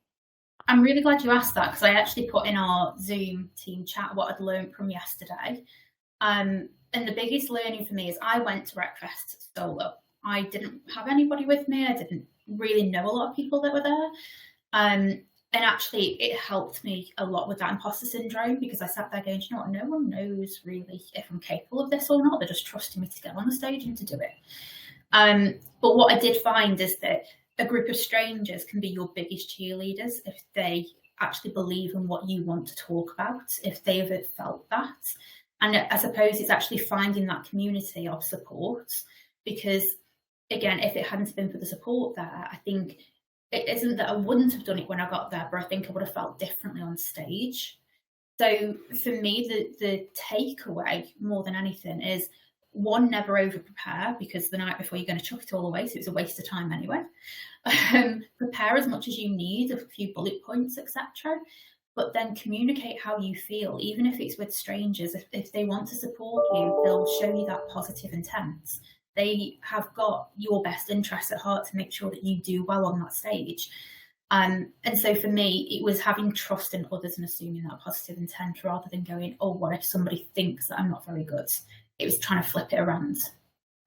I'm really glad you asked that, because I actually put in our Zoom team chat what I'd learned from yesterday. And the biggest learning for me is I went to Recfest solo. I didn't have anybody with me. I didn't really know a lot of people that were there. And actually it helped me a lot with that imposter syndrome, because I sat there going, you know what, no one knows really if I'm capable of this or not. They're just trusting me to get on the stage and to do it. But what I did find is that a group of strangers can be your biggest cheerleaders if they actually believe in what you want to talk about, if they've felt that. And I suppose it's actually finding that community of support, because again, if it hadn't been for the support there, I think it isn't that I wouldn't have done it when I got there, but I think I would have felt differently on stage. So for me, the takeaway more than anything is, one, never over prepare, because the night before you're going to chuck it all away, so it's a waste of time anyway. Prepare as much as you need, a few bullet points, etc. But then communicate how you feel, even if it's with strangers. If they want to support you, they'll show you that positive intent. They have got your best interests at heart to make sure that you do well on that stage. And so for me, it was having trust in others and assuming that positive intent, rather than going, oh, what if somebody thinks that I'm not very good? It was trying to flip it around.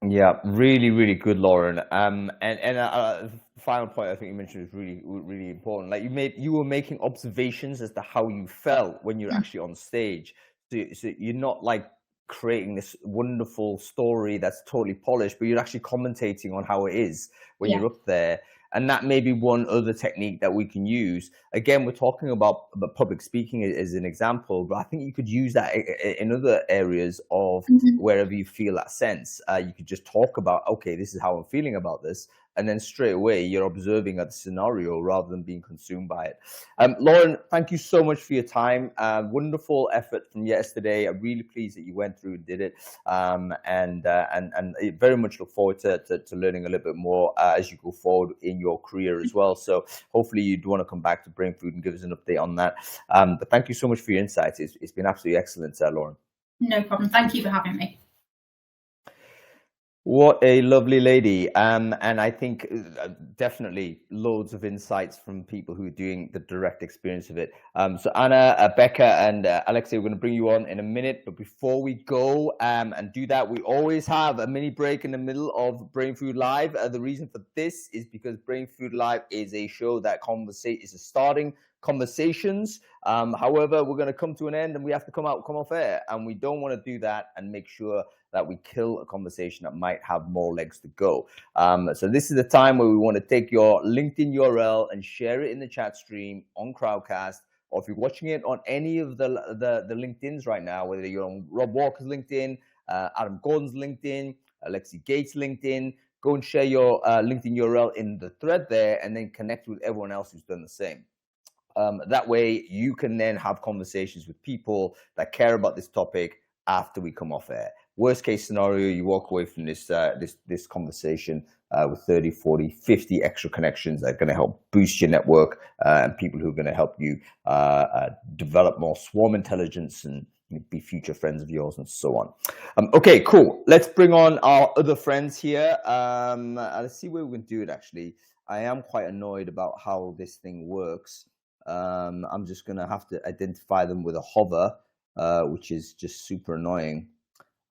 Yeah, really, really good, Lauren. And final point I think you mentioned is really, really important. Like you were making observations as to how you felt when you're actually on stage. So you're not like creating this wonderful story that's totally polished, but you're actually commentating on how it is when you're up there. And that may be one other technique that we can use. Again, we're talking about public speaking as an example, but I think you could use that in other areas of wherever you feel that sense. You could just talk about, okay, this is how I'm feeling about this. And then straight away, you're observing the scenario rather than being consumed by it. Lauren, thank you so much for your time. Wonderful effort from yesterday. I'm really pleased that you went through and did it. And very much look forward to learning a little bit more as you go forward in your career as well. So hopefully you'd want to come back to Brainfood and give us an update on that. But thank you so much for your insights. It's been absolutely excellent, Lauren. No problem. Thank you for having me. What a lovely lady. And I think definitely loads of insights from people who are doing the direct experience of it. So Anna, Becca, and Alexei, we're going to bring you on in a minute. But before we go and do that, we always have a mini break in the middle of Brainfood Live. The reason for this is because Brainfood Live is a show that is starting conversations. However, we're going to come to an end and we have to come off air, and we don't want to do that and make sure that we kill a conversation that might have more legs to go. So this is the time where we want to take your LinkedIn URL and share it in the chat stream on Crowdcast, or if you're watching it on any of the LinkedIns right now, whether you're on Rob Walker's LinkedIn, Adam Gordon's LinkedIn, Alexei Gates' LinkedIn, go and share your LinkedIn URL in the thread there, and then connect with everyone else who's done the same. That way you can then have conversations with people that care about this topic after we come off air. Worst case scenario, you walk away from this conversation with 30, 40, 50 extra connections that are going to help boost your network and people who are going to help you develop more swarm intelligence and be future friends of yours and so on. Okay, cool. Let's bring on our other friends here. Let's see where we can do it, actually. I am quite annoyed about how this thing works. I'm just going to have to identify them with a hover, which is just super annoying.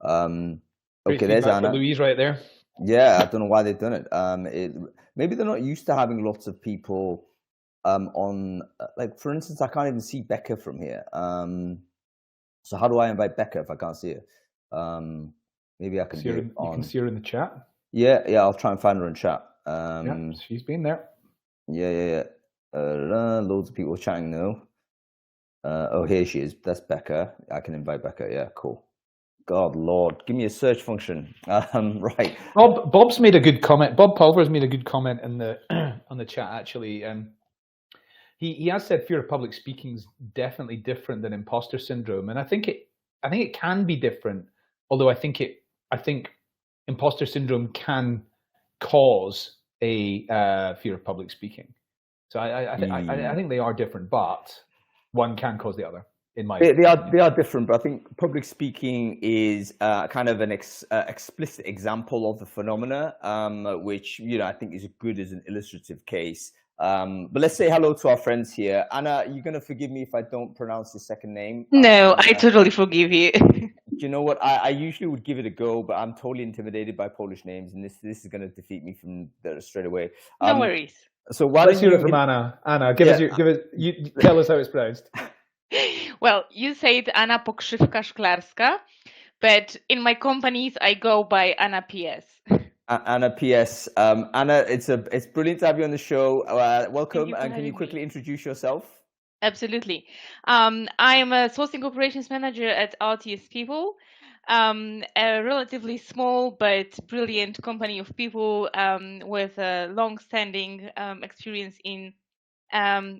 Okay, there's Anna. Louise right there. Yeah, I don't know why they've done it. Maybe they're not used to having lots of people on. Like, for instance, I can't even see Becca from here. So how do I invite Becca if I can't see her? Maybe I can do it on. You can see her in the chat. Yeah, I'll try and find her in chat. Yeah, she's been there. Yeah. Loads of people chatting now. Oh, here she is. That's Becca. I can invite Becca. Yeah, cool. God, Lord, give me a search function. Right. Bob's made a good comment. Bob Pulver's made a good comment in the on the chat, actually. He has said fear of public speaking is definitely different than imposter syndrome, and I think it can be different. Although I think imposter syndrome can cause a fear of public speaking. So I think they are different, but one can cause the other. They are different, but I think public speaking is kind of an explicit example of the phenomena, which I think is good as an illustrative case. But let's say hello to our friends here. Anna, you're gonna forgive me if I don't pronounce the second name. No, I totally forgive you. You know what? I usually would give it a go, but I'm totally intimidated by Polish names, and this is gonna defeat me from there straight away. No worries. So why let's hear it from Anna. Anna, give us you tell us how it's pronounced. Well, you said Anna Pokrzywka-Szklarska, but in my companies I go by Anna PS. Anna PS. Anna, it's brilliant to have you on the show. Welcome, and can you quickly introduce yourself? Absolutely. I'm a sourcing operations manager at RTS People. a relatively small but brilliant company of people with a long-standing experience in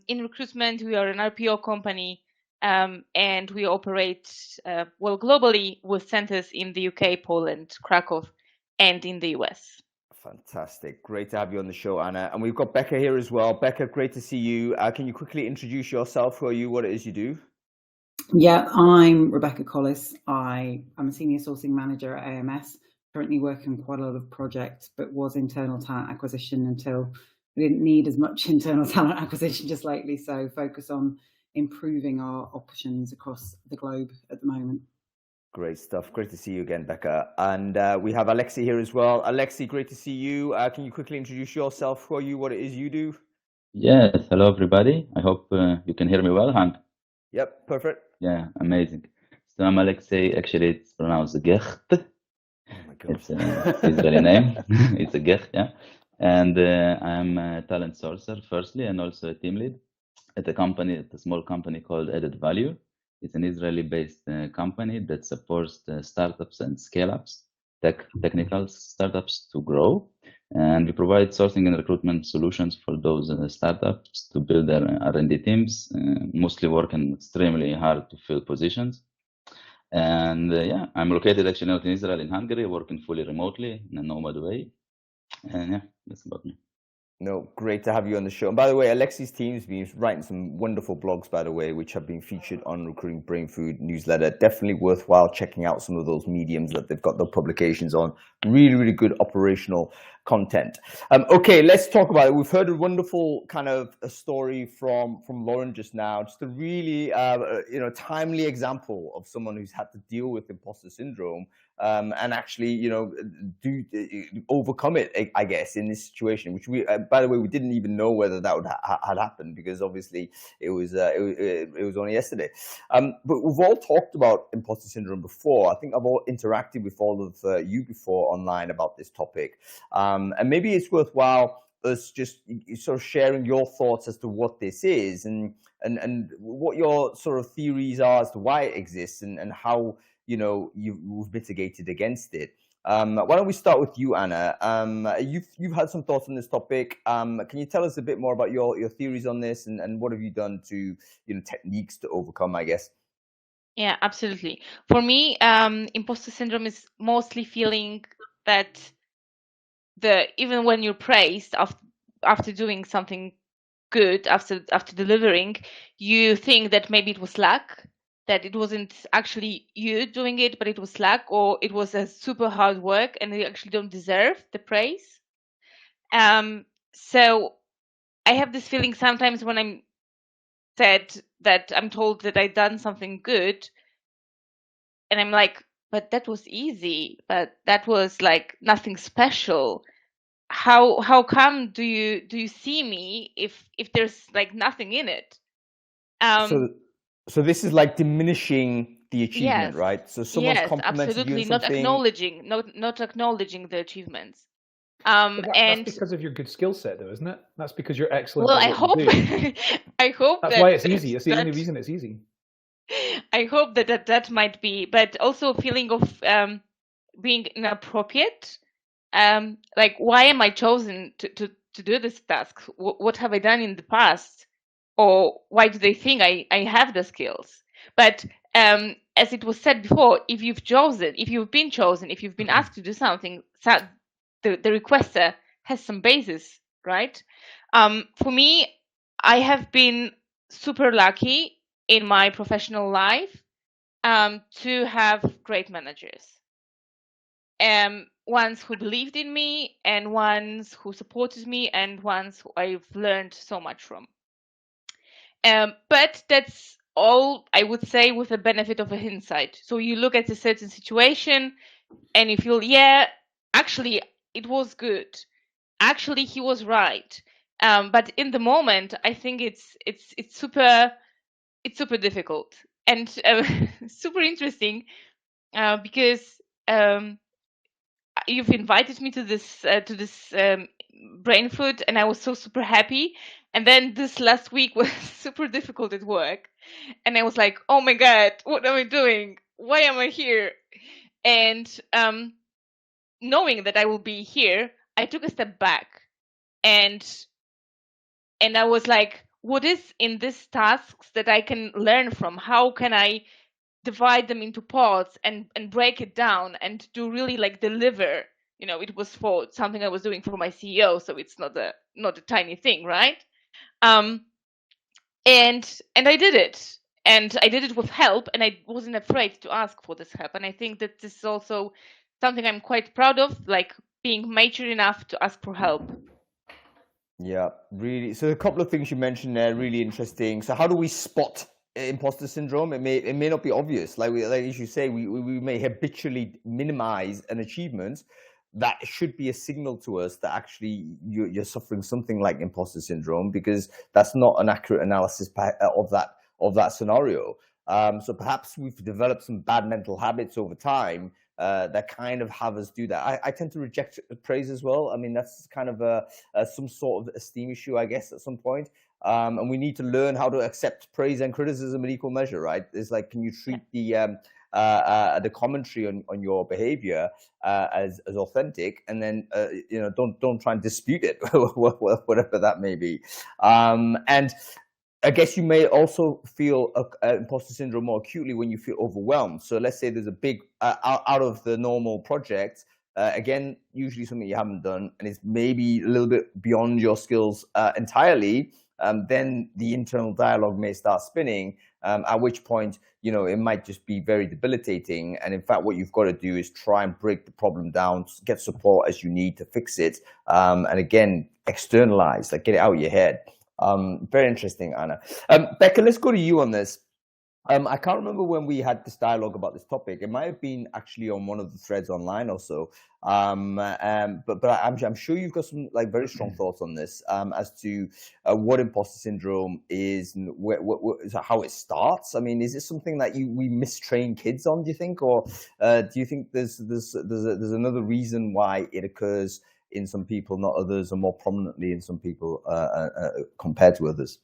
recruitment. We are an RPO company, and we operate well globally with centers in the UK, Poland, Krakow, and in the US. Fantastic. Great to have you on the show, Anna. And we've got Becca here as well. Becca, great to see you. Can you quickly introduce yourself? Who are you? What it is you do? Yeah, I'm Rebecca Collis. I'm a senior sourcing manager at AMS, currently working on quite a lot of projects, but was internal talent acquisition until we didn't need as much internal talent acquisition just lately. So focus on improving our options across the globe at the moment. Great stuff. Great to see you again, Becca. And we have Alexi here as well. Alexi, great to see you. Can you quickly introduce yourself? Who are you? What it is you do? Yes, hello everybody. I hope you can hear me well, Hank. Yep, perfect. Yeah, amazing. So I'm Alexei. Actually, it's pronounced Geht. Oh my God. It's an Israeli name. It's a Geht, yeah. And I'm a talent sourcer, firstly, and also a team lead at a small company called Added Value. It's an Israeli-based company that supports the startups and scale-ups, technical startups to grow. And we provide sourcing and recruitment solutions for those startups to build their R&D teams, mostly working extremely hard to fill positions. And yeah, I'm located actually not in Israel, in Hungary, working fully remotely in a nomad way. And yeah, that's about me. No, great to have you on the show. And by the way, Alexi's team's been writing some wonderful blogs, by the way, which have been featured on Recruiting Brainfood newsletter. Definitely worthwhile checking out some of those mediums that they've got the publications on. Really, really good operational content. Okay, let's talk about it. We've heard a wonderful kind of a story from Lauren just now. Just a really, timely example of someone who's had to deal with imposter syndrome. And actually, do overcome it, I guess, in this situation, which we, by the way, we didn't even know whether that would had happened because obviously it was only yesterday. But we've all talked about imposter syndrome before. I think I've all interacted with all of you before online about this topic, and maybe it's worthwhile us just sort of sharing your thoughts as to what this is and what your sort of theories are as to why it exists and how you've mitigated against it. Why don't we start with you, Anna? You've had some thoughts on this topic. Can you tell us a bit more about your theories on this and what have you done to techniques to overcome, I guess? Yeah, absolutely. For me, imposter syndrome is mostly feeling that even when you're praised after doing something good, after delivering, you think that maybe it was luck, that it wasn't actually you doing it, but it was luck, or it was a super hard work and you actually don't deserve the praise. So I have this feeling sometimes when I'm told that I've done something good, and I'm like, but that was easy, but that was like nothing special. How come do you see me if there's like nothing in it? So this is like diminishing the achievement, Yes. right? So someone's complimented Absolutely. you on something. Not acknowledging the achievements. That's because of your good skill set, though, isn't it? That's because you're excellent. Well, at what you do. I hope that's why it's easy. It's the only reason it's easy. I hope that might be, but also a feeling of being inappropriate. Like, why am I chosen to do this task? What have I done in the past? Or why do they think I have the skills? But as it was said before, if you've been chosen, if you've been asked to do something, the requester has some basis, right? For me, I have been super lucky in my professional life to have great managers. Ones who believed in me, and ones who supported me, and ones who I've learned so much from. But that's all, I would say, with the benefit of a hindsight. So you look at a certain situation and you feel, yeah, actually it was good. Actually, he was right. But in the moment, I think it's super difficult and super interesting because you've invited me to this Brainfood, and I was so super happy. And then this last week was super difficult at work, and I was like, oh my God, what am I doing? Why am I here? And knowing that I will be here, I took a step back and I was like, what is in these tasks that I can learn from? How can I divide them into parts and break it down and do really like deliver? You know, it was for something I was doing for my CEO, so it's not a tiny thing, right? And I did it, and I did it with help, and I wasn't afraid to ask for this help. And I think that this is also something I'm quite proud of, like being mature enough to ask for help. Yeah, really. So a couple of things you mentioned there, really interesting. So how do we spot imposter syndrome? It may not be obvious. Like as you say, we may habitually minimize an achievement that should be a signal to us that actually you're suffering something like imposter syndrome, because that's not an accurate analysis of that scenario. So perhaps we've developed some bad mental habits over time that kind of have us do that. I tend to reject praise as well. I mean, that's kind of some sort of esteem issue, I guess, at some point. And we need to learn how to accept praise and criticism in equal measure, right? It's like, can you treat the commentary on your behavior as authentic, and then don't try and dispute it, whatever that may be. And I guess you may also feel imposter syndrome more acutely when you feel overwhelmed. So let's say there's a big out of the normal project, again, usually something you haven't done, and it's maybe a little bit beyond your skills entirely. Then the internal dialogue may start spinning, at which point, it might just be very debilitating. And in fact, what you've got to do is try and break the problem down, get support as you need to fix it. And again, externalize, like get it out of your head. Very interesting, Anna. Becca, let's go to you on this. I can't remember when we had this dialogue about this topic. It might have been actually on one of the threads online or so. But I'm sure you've got some like very strong thoughts on this as to what imposter syndrome is and how it starts. I mean, is it something that we mistrain kids on? Do you think, or do you think there's another reason why it occurs in some people, not others, and more prominently in some people compared to others?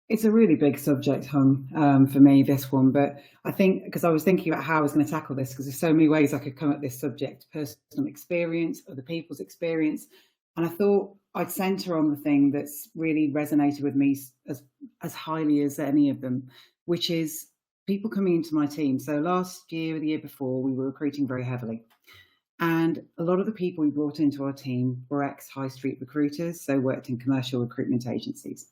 It's a really big subject, Hung, for me, this one. But I think, because I was thinking about how I was going to tackle this, because there's so many ways I could come at this subject: personal experience, other people's experience. And I thought I'd centre on the thing that's really resonated with me as highly as any of them, which is people coming into my team. So last year or the year before, we were recruiting very heavily. And a lot of the people we brought into our team were ex-high street recruiters, so worked in commercial recruitment agencies.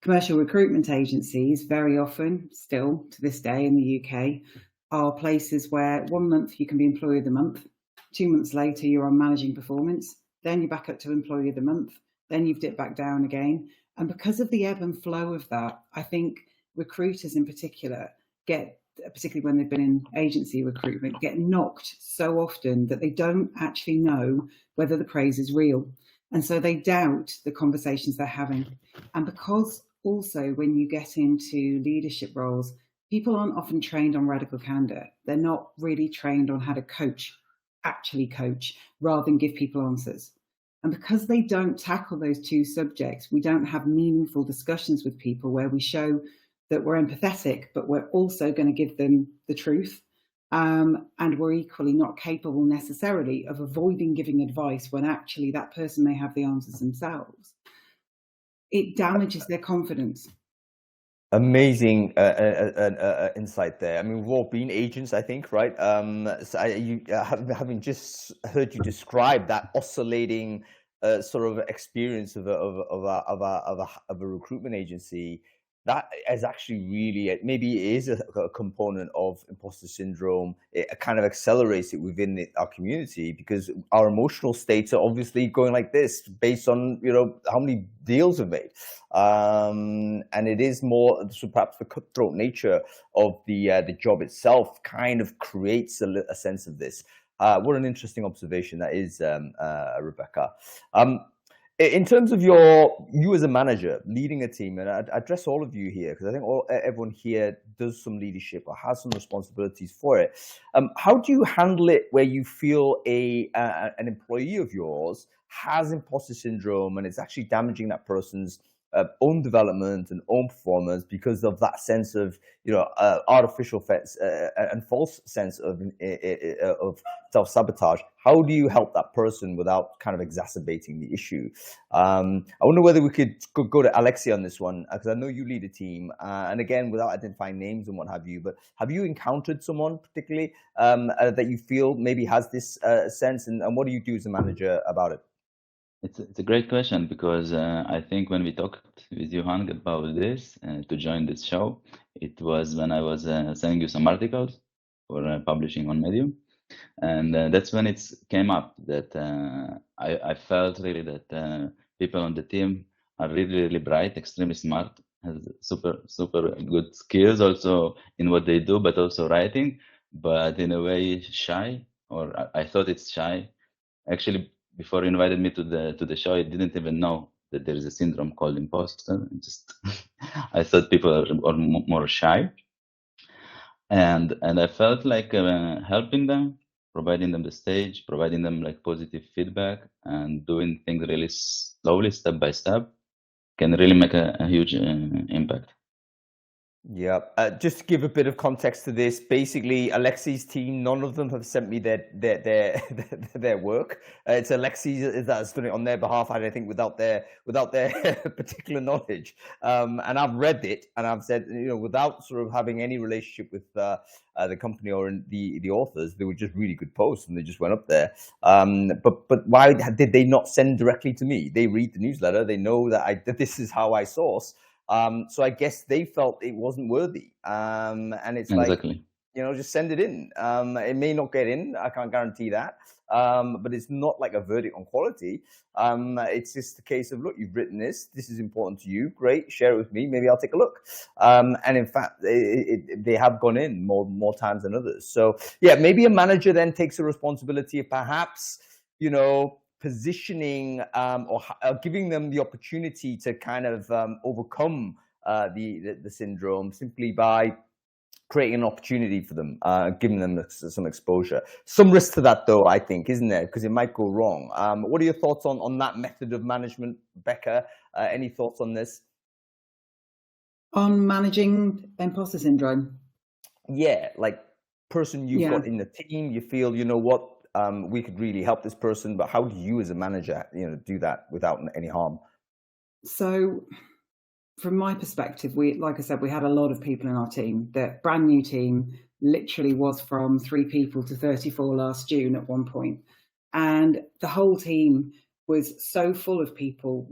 Commercial recruitment agencies, very often, still to this day in the UK, are places where 1 month you can be Employee of the Month, 2 months later you're on Managing Performance, then you're back up to Employee of the Month, then you've dipped back down again. And because of the ebb and flow of that, I think recruiters in particular particularly when they've been in agency recruitment, get knocked so often that they don't actually know whether the praise is real. And so they doubt the conversations they're having. And because also when you get into leadership roles, people aren't often trained on radical candor. They're not really trained on how to actually coach, rather than give people answers. And because they don't tackle those two subjects, we don't have meaningful discussions with people where we show that we're empathetic, but we're also going to give them the truth. And we're equally not capable necessarily of avoiding giving advice when actually that person may have the answers themselves. It damages their confidence. Amazing insight there. I mean, we've all been agents, I think, right? So having just heard you describe that oscillating sort of experience of a recruitment agency, that is actually really, maybe it is a component of imposter syndrome. It kind of accelerates it within our community because our emotional states are obviously going like this based on, how many deals we've made. And it is more, so perhaps the cutthroat nature of the job itself kind of creates a sense of this. What an interesting observation that is, Rebecca. In terms of you as a manager leading a team, and I address all of you here because I think everyone here does some leadership or has some responsibilities for it. How do you handle it where you feel an employee of yours has imposter syndrome and it's actually damaging that person's own development and own performance because of that sense of, you know, artificial and false sense of self-sabotage. How do you help that person without kind of exacerbating the issue? I wonder whether we could go to Alexi on this one, because I know you lead a team, and again, without identifying names and what have you, but have you encountered someone particularly that you feel maybe has this sense, and what do you do as a manager about it? It's a great question, because I think when we talked with Johan about this to join this show, it was when I was sending you some articles for publishing on Medium, and that's when it came up that I felt really that people on the team are really bright, extremely smart, has super good skills also in what they do, but also writing, but in a way shy, or I thought it's shy. Actually, before you invited me to the show, I didn't even know that there is a syndrome called imposter. Just I thought people are more shy, and I felt like helping them, providing them the stage, providing them like positive feedback, and doing things really slowly, step by step, can really make a huge impact. Yeah, just to give a bit of context to this, basically Alexi's team, none of them have sent me their work. It's Alexi that's done it on their behalf, I think, without their particular knowledge. And I've read it, and I've said, you know, without sort of having any relationship with the company or the authors, they were just really good posts, and they just went up there. But why did they not send directly to me? They read the newsletter, they know that this is how I source. So I guess they felt it wasn't worthy. And it's Exactly. like, you know, just send it in. It may not get in, I can't guarantee that. But it's not like a verdict on quality. It's just the case of, look, you've written this is important to you, great, share it with me, maybe I'll take a look. And in fact, they have gone in more times than others. So yeah, maybe a manager then takes a responsibility of perhaps, you know, positioning or giving them the opportunity to kind of overcome the syndrome simply by creating an opportunity for them, giving them some exposure. Some risk to that, though, I think, isn't there? Because it might go wrong. What are your thoughts on that method of management, Becca? Any thoughts on this? On managing imposter syndrome? Yeah, like person you've got in the team, you feel, you know what, we could really help this person, but how do you as a manager, you know, do that without any harm? So from my perspective, like I said, we had a lot of people in our team. The brand new team literally was from 3 people to 34 last June at one point. And the whole team was so full of people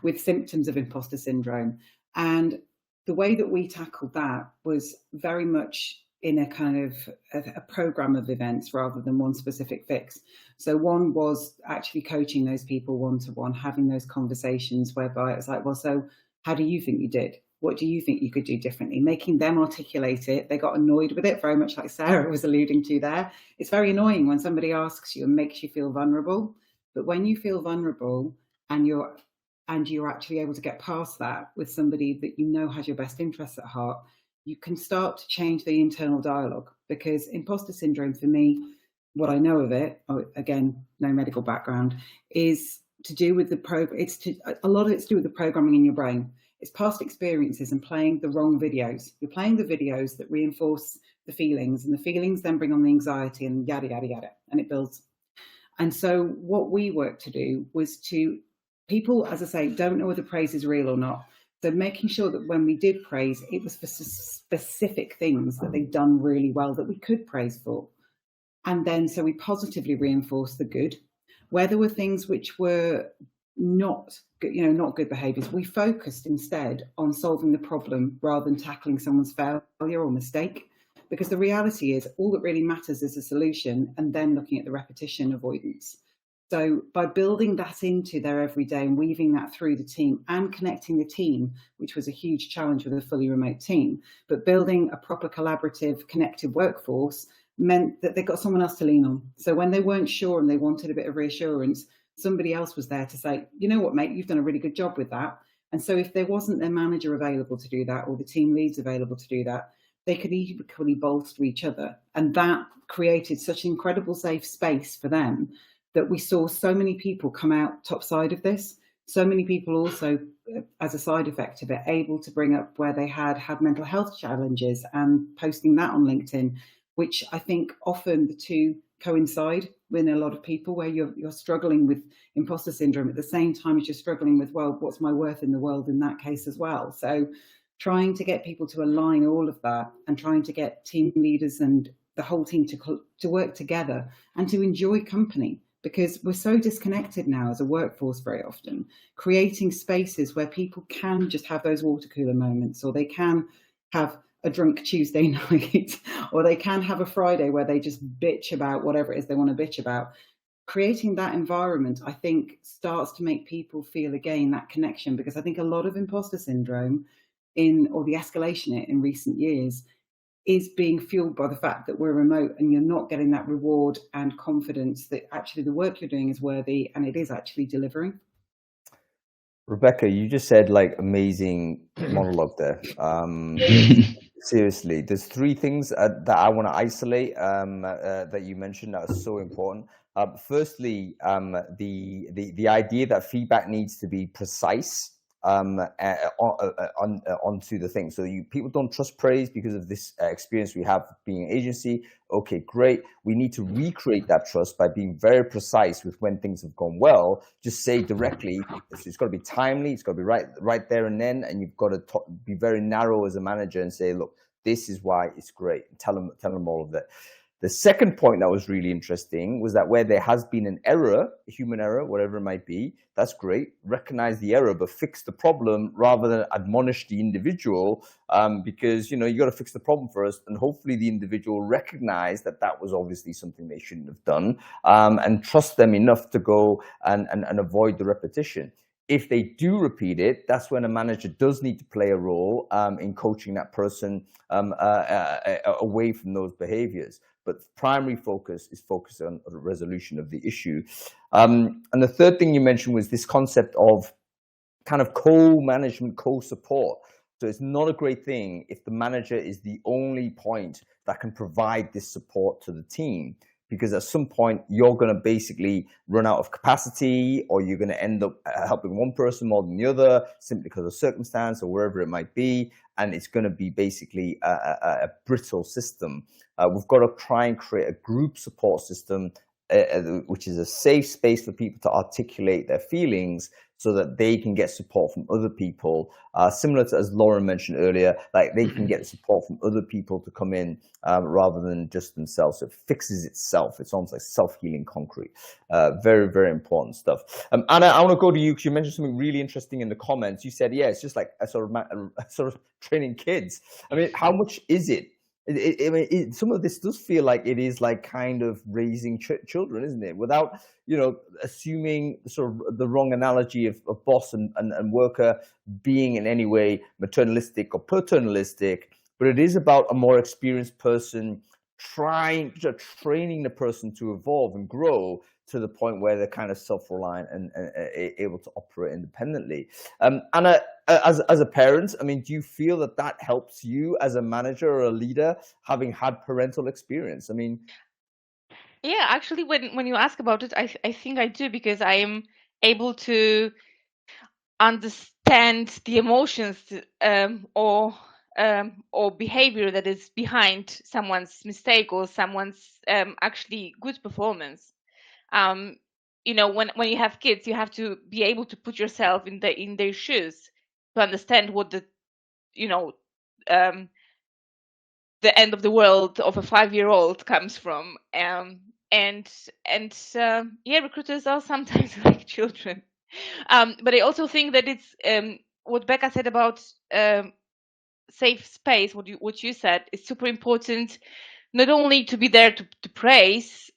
with symptoms of imposter syndrome. And the way that we tackled that was very much in a kind of a program of events rather than one specific fix. So one was actually coaching those people one-to-one, having those conversations whereby it's like, well, so how do you think you did? What do you think you could do differently? Making them articulate it. They got annoyed with it, very much like Sarah was alluding to there. It's very annoying when somebody asks you and makes you feel vulnerable. But when you feel vulnerable and you're actually able to get past that with somebody that you know has your best interests at heart, you can start to change the internal dialogue. Because imposter syndrome, for me, what I know of it, again, no medical background, is to do with a lot of it's to do with the programming in your brain. It's past experiences and playing the wrong videos. You're playing the videos that reinforce the feelings, and the feelings then bring on the anxiety and yada, yada, yada, and it builds. And so what we worked to do was people, as I say, don't know whether praise is real or not. So making sure that when we did praise, it was for specific things that they'd done really well that we could praise for. And then so we positively reinforced the good. Where there were things which were not good behaviours, we focused instead on solving the problem rather than tackling someone's failure or mistake. Because the reality is all that really matters is a solution, and then looking at the repetition avoidance. So by building that into their everyday and weaving that through the team and connecting the team, which was a huge challenge with a fully remote team, but building a proper collaborative, connected workforce meant that they got someone else to lean on. So when they weren't sure and they wanted a bit of reassurance, somebody else was there to say, you know what, mate, you've done a really good job with that. And so if there wasn't their manager available to do that, or the team leads available to do that, they could equally bolster each other. And that created such an incredible safe space for them that we saw so many people come out top side of this. So many people also, as a side effect of it, able to bring up where they had mental health challenges and posting that on LinkedIn, which I think often the two coincide with a lot of people, where you're struggling with imposter syndrome at the same time as you're struggling with, well, what's my worth in the world in that case as well. So trying to get people to align all of that and trying to get team leaders and the whole team to work together and to enjoy company, because we're so disconnected now as a workforce very often. Creating spaces where people can just have those water cooler moments, or they can have a drunk Tuesday night, or they can have a Friday where they just bitch about whatever it is they want to bitch about. Creating that environment, I think, starts to make people feel again that connection, because I think a lot of imposter syndrome or the escalation in recent years is being fueled by the fact that we're remote and you're not getting that reward and confidence that actually the work you're doing is worthy and it is actually delivering. Rebecca, you just said like amazing monologue there. Seriously, there's three things that I want to isolate that you mentioned that are so important. Firstly, the idea that feedback needs to be precise onto the thing. So people don't trust praise because of this experience we have being an agency. Okay, great. We need to recreate that trust by being very precise with when things have gone well. Just say directly. It's got to be timely. It's got to be right there and then. And you've got to be very narrow as a manager and say, look, this is why it's great. Tell them all of that. The second point that was really interesting was that where there has been an error, a human error, whatever it might be, that's great. Recognize the error, but fix the problem rather than admonish the individual, because, you got to fix the problem first, and hopefully the individual recognize that that was obviously something they shouldn't have done, and trust them enough to go and avoid the repetition. If they do repeat it, that's when a manager does need to play a role in coaching that person away from those behaviors. But primary focus is focused on the resolution of the issue. And the third thing you mentioned was this concept of kind of co-management, co-support. So it's not a great thing if the manager is the only point that can provide this support to the team, because at some point you're going to basically run out of capacity, or you're going to end up helping one person more than the other simply because of circumstance or wherever it might be. And it's going to be basically a brittle system. We've got to try and create a group support system, which is a safe space for people to articulate their feelings so that they can get support from other people. Similar to, as Lauren mentioned earlier, like they can get support from other people to come in rather than just themselves. So it fixes itself. It's almost like self-healing concrete. Very, very important stuff. Anna, I want to go to you because you mentioned something really interesting in the comments. You said, yeah, it's just like a sort of training kids. I mean, how much is it? Some of this does feel like it is like kind of raising children, isn't it? Without, assuming sort of the wrong analogy of boss and worker being in any way maternalistic or paternalistic, but it is about a more experienced person training the person to evolve and grow to the point where they're kind of self-reliant and able to operate independently. Anna, as a parent, I mean, do you feel that helps you as a manager or a leader, having had parental experience? I mean, yeah, actually, when you ask about it, I think I do, because I am able to understand the emotions or behavior that is behind someone's mistake or someone's actually good performance. When you have kids, you have to be able to put yourself in their shoes to understand what the end of the world of a 5-year-old comes from. Recruiters are sometimes like children. But I also think that it's what Becca said about safe space. What you said is super important, not only to be there to praise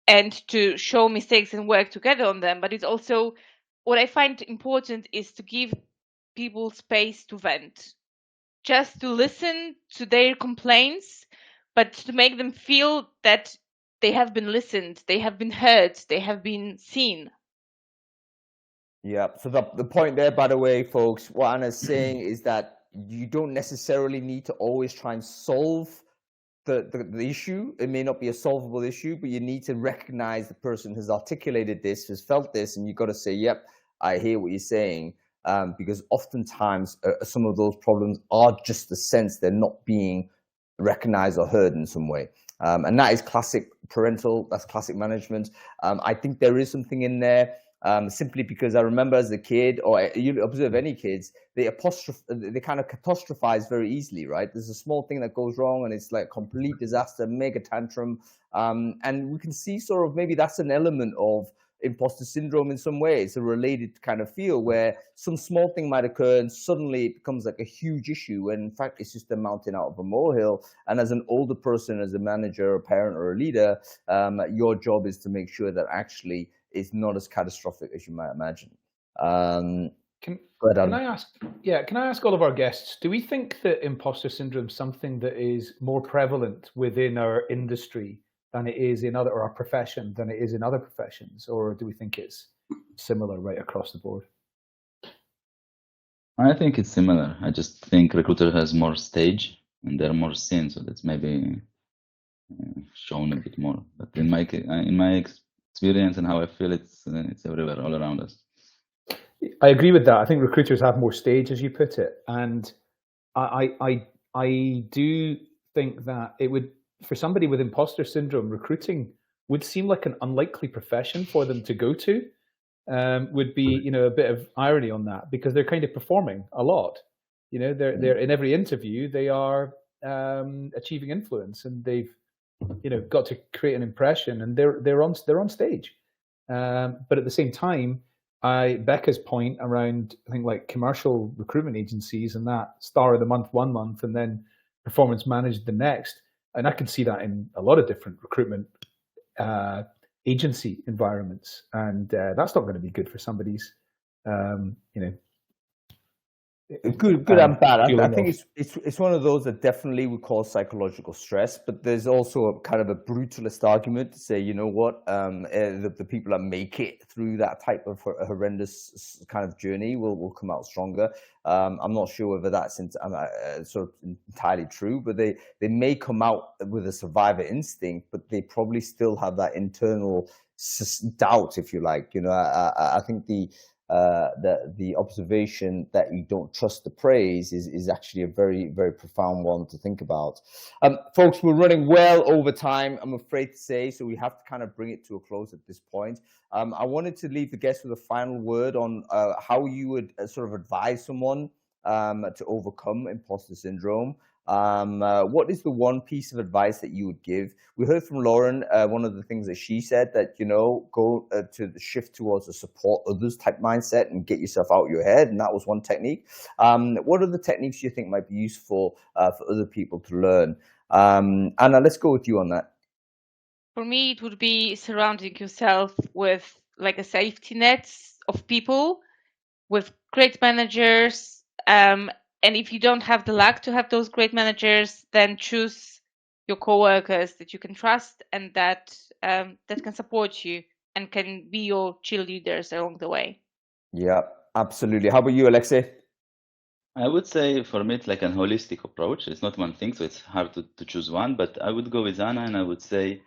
and to show mistakes and work together on them, but it's also, what I find important is to give people space to vent, just to listen to their complaints, but to make them feel that they have been listened, they have been heard, they have been seen. Yeah, so the point there, by the way, folks, what Anna's saying is that you don't necessarily need to always try and solve the issue. It may not be a solvable issue, but you need to recognize the person has articulated this, has felt this, and you've got to say, yep, I hear what you're saying, because oftentimes some of those problems are just the sense they're not being recognized or heard in some way. And that is classic parental, that's classic management. I think there is something in there, simply because I remember as a kid, or you observe any kids, they kind of catastrophize very easily, right? There's a small thing that goes wrong and it's like complete disaster, mega tantrum. And we can see sort of maybe that's an element of imposter syndrome in some way. It's a related kind of feel where some small thing might occur and suddenly it becomes like a huge issue. And in fact, it's just a mountain out of a molehill. And as an older person, as a manager, a parent, or a leader, your job is to make sure that actually it's not as catastrophic as you might imagine. Can I ask all of our guests, do we think that imposter syndrome is something that is more prevalent within our industry than it is in our profession than it is in other professions, or do we think it's similar right across the board? I think it's similar. I just think recruiter has more stage and they're more seen, so that's maybe shown a bit more. But in my experience and how I feel, it's everywhere, all around us. I agree with that. I think recruiters have more stage, as you put it, and I do think that it would, for somebody with imposter syndrome, recruiting would seem like an unlikely profession for them to go to. Would be, a bit of irony on that, because they're kind of performing a lot. They're in every interview, they are achieving influence, and they've, got to create an impression, and they're on stage. But at the same time, Becca's point around, I think, like commercial recruitment agencies and that star of the month one month and then performance managed the next. And I can see that in a lot of different recruitment agency environments, and that's not going to be good for somebody's, good and bad. I think it's one of those that definitely would cause psychological stress, but there's also a kind of a brutalist argument to say, you know what, the people that make it through that type of horrendous kind of journey will come out stronger. I'm not sure whether that's sort of entirely true, but they may come out with a survivor instinct, but they probably still have that internal doubt, if you like. I think the observation that you don't trust the praise is actually a very, very profound one to think about. Folks, we're running well over time, I'm afraid to say, so we have to kind of bring it to a close at this point. I wanted to leave the guests with a final word on how you would sort of advise someone to overcome imposter syndrome. What is the one piece of advice that you would give? We heard from Lauren, one of the things that she said, that, go to the shift towards a support others type mindset and get yourself out of your head. And that was one technique. What are the techniques you think might be useful for other people to learn? Anna, let's go with you on that. For me, it would be surrounding yourself with like a safety net of people, with great managers. And if you don't have the luck to have those great managers, then choose your coworkers that you can trust and that can support you and can be your cheerleaders along the way. Yeah, absolutely. How about you, Alexei? I would say for me, it's like a holistic approach. It's not one thing, so it's hard to choose one, but I would go with Anna and I would say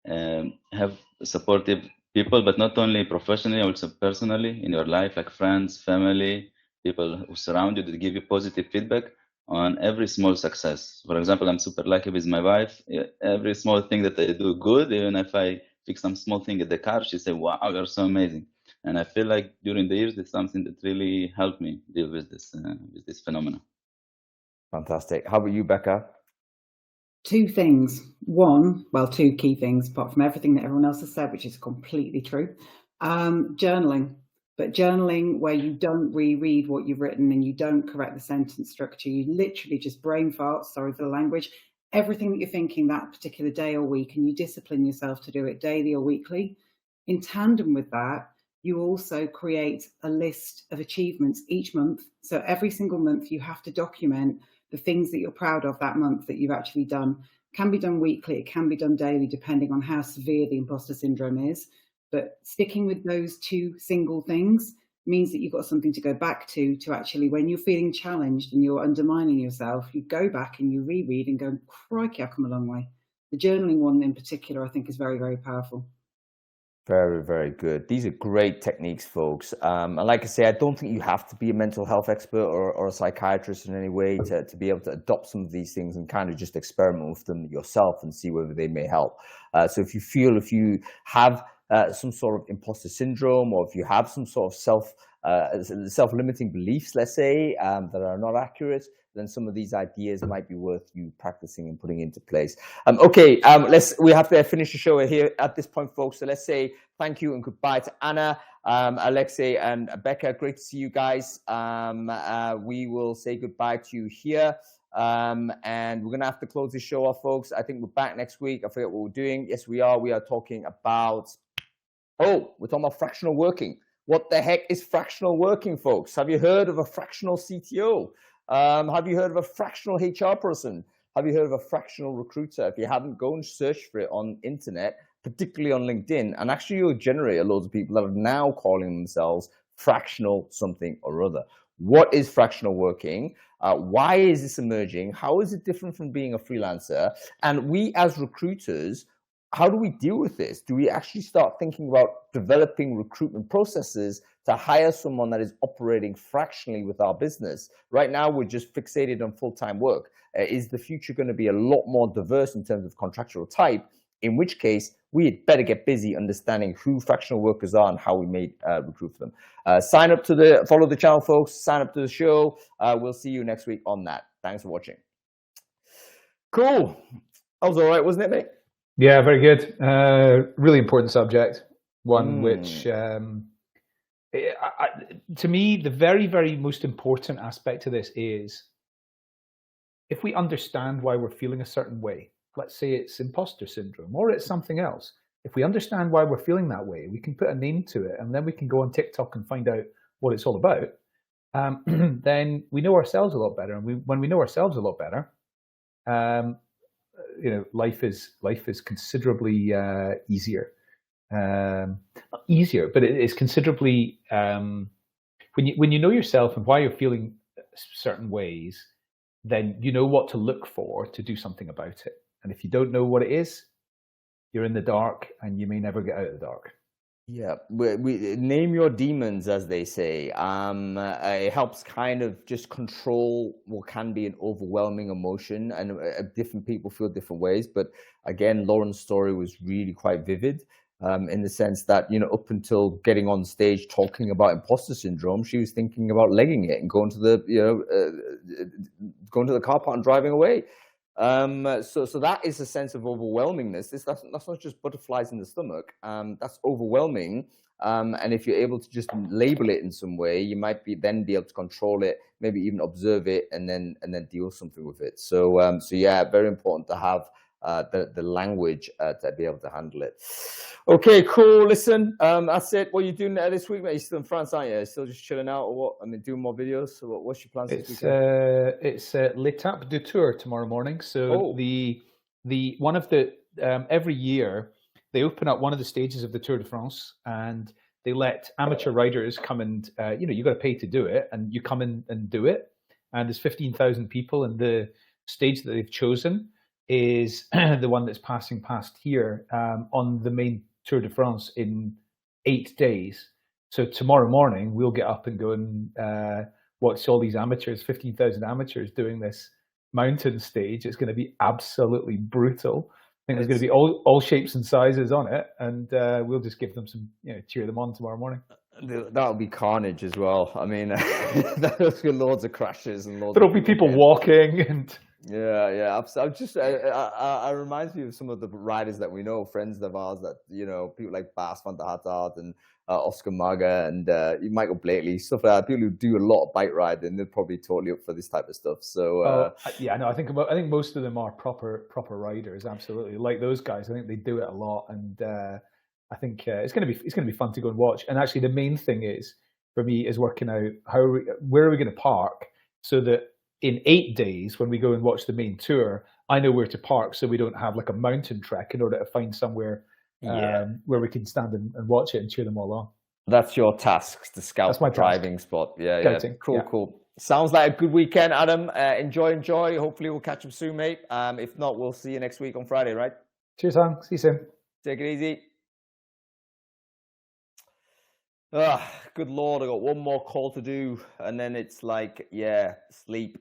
have supportive people, but not only professionally, also personally in your life, like friends, family, people who surround you, that give you positive feedback on every small success. For example, I'm super lucky with my wife. Every small thing that I do good, even if I fix some small thing at the car, she say, wow, you're so amazing. And I feel like during the years, it's something that really helped me deal with this phenomenon. Fantastic. How about you, Becca? Two key things, apart from everything that everyone else has said, which is completely true. Journaling, but journaling where you don't reread what you've written and you don't correct the sentence structure. You literally just brain fart, sorry for the language, everything that you're thinking that particular day or week, and you discipline yourself to do it daily or weekly. In tandem with that, you also create a list of achievements each month. So every single month you have to document the things that you're proud of that month that you've actually done. It can be done weekly, it can be done daily, depending on how severe the imposter syndrome is. But sticking with those two single things means that you've got something to go back to actually, when you're feeling challenged and you're undermining yourself, you go back and you reread and go, crikey, I've come a long way. The journaling one in particular, I think, is very, very powerful. Very, very good. These are great techniques, folks. And like I say, I don't think you have to be a mental health expert or a psychiatrist in any way to be able to adopt some of these things and kind of just experiment with them yourself and see whether they may help. So if you have some sort of imposter syndrome, or if you have some sort of self-limiting beliefs, let's say, that are not accurate, then some of these ideas might be worth you practicing and putting into place. Okay, we have to finish the show here at this point, folks. So let's say thank you and goodbye to Anna, Alexei, and Becca. Great to see you guys. We will say goodbye to you here. And we're going to have to close this show off, folks. I think we're back next week. I forget what we're doing. Yes, we are. We are talking about, we're talking about fractional working. What the heck is fractional working, folks? Have you heard of a fractional CTO? Have you heard of a fractional HR person? Have you heard of a fractional recruiter? If you haven't, go and search for it on internet, particularly on LinkedIn, and actually you'll generate loads of people that are now calling themselves fractional something or other. What is fractional working? Why is this emerging? How is it different from being a freelancer? And we as recruiters, how do we deal with this? Do we actually start thinking about developing recruitment processes to hire someone that is operating fractionally with our business? Right now, we're just fixated on full-time work. Is the future going to be a lot more diverse in terms of contractual type? In which case, we had better get busy understanding who fractional workers are and how we may recruit for them. Follow the channel, folks. Sign up to the show. We'll see you next week on that. Thanks for watching. Cool. That was all right, wasn't it, mate? Yeah, very good. Really important subject. One which, to me, the very, very most important aspect to this is if we understand why we're feeling a certain way, let's say it's imposter syndrome or it's something else. If we understand why we're feeling that way, we can put a name to it, and then we can go on TikTok and find out what it's all about. Then we know ourselves a lot better. And when we know ourselves a lot better, life is considerably easier. Not easier, but it is considerably when you know yourself and why you're feeling certain ways, then you know what to look for to do something about it. And if you don't know what it is, you're in the dark, and you may never get out of the dark. Yeah, we name your demons, as they say. It helps kind of just control what can be an overwhelming emotion, and different people feel different ways. But again, Lauren's story was really quite vivid, in the sense that, up until getting on stage talking about imposter syndrome, she was thinking about legging it and going to the car park and driving away. So that is a sense of overwhelmingness. That's not just butterflies in the stomach. That's overwhelming. And if you're able to just label it in some way, you might be able to control it, maybe even observe it, and then deal something with it. So yeah, very important to have the language to be able to handle it. Okay, cool. Listen, that's it. What are you doing this week, mate? You're still in France, aren't you? Still just chilling out, or what? I mean, doing more videos. So what's your plans this weekend? It's L'Etape213 tomorrow morning. So the one of the every year they open up one of the stages of the Tour de France, and they let amateur riders come and you got to pay to do it, and you come in and do it. And there's 15,000 people, and the stage that they've chosen is the one that's passing past here on the main Tour de France in 8 days. So tomorrow morning we'll get up and go and watch all these amateurs, 15,000 amateurs doing this mountain stage. It's going to be absolutely brutal. I think there's going to be all shapes and sizes on it, and we'll just give them some, cheer them on tomorrow morning. That'll be carnage as well. I mean, there'll be loads of crashes and loads. There'll be people walking and. Yeah. I'm just. I reminds me of some of the riders that we know, friends of ours that people like Bas van der Hartart and Oscar Maga and Michael Blakely, stuff like that. People who do a lot of bike riding, they're probably totally up for this type of stuff. So yeah, no, I think most of them are proper riders. Absolutely, like those guys. I think they do it a lot, and I think it's going to be fun to go and watch. And actually, the main thing is for me is working out where are we going to park so that in 8 days, when we go and watch the main tour, I know where to park, so we don't have like a mountain trek in order to find somewhere where we can stand and watch it and cheer them all on. That's your task, to scout the driving spot. Yeah. Cool. Sounds like a good weekend, Adam. Enjoy. Hopefully we'll catch up soon, mate. If not, we'll see you next week on Friday, right? Cheers, Hang. See you soon. Take it easy. Good Lord, I got one more call to do, and then it's like, yeah, sleep.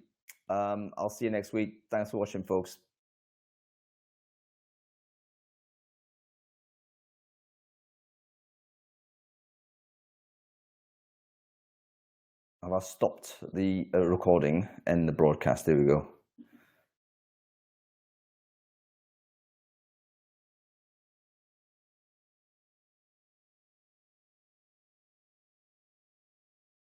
I'll see you next week. Thanks for watching, folks. Have I stopped the recording and the broadcast? There we go.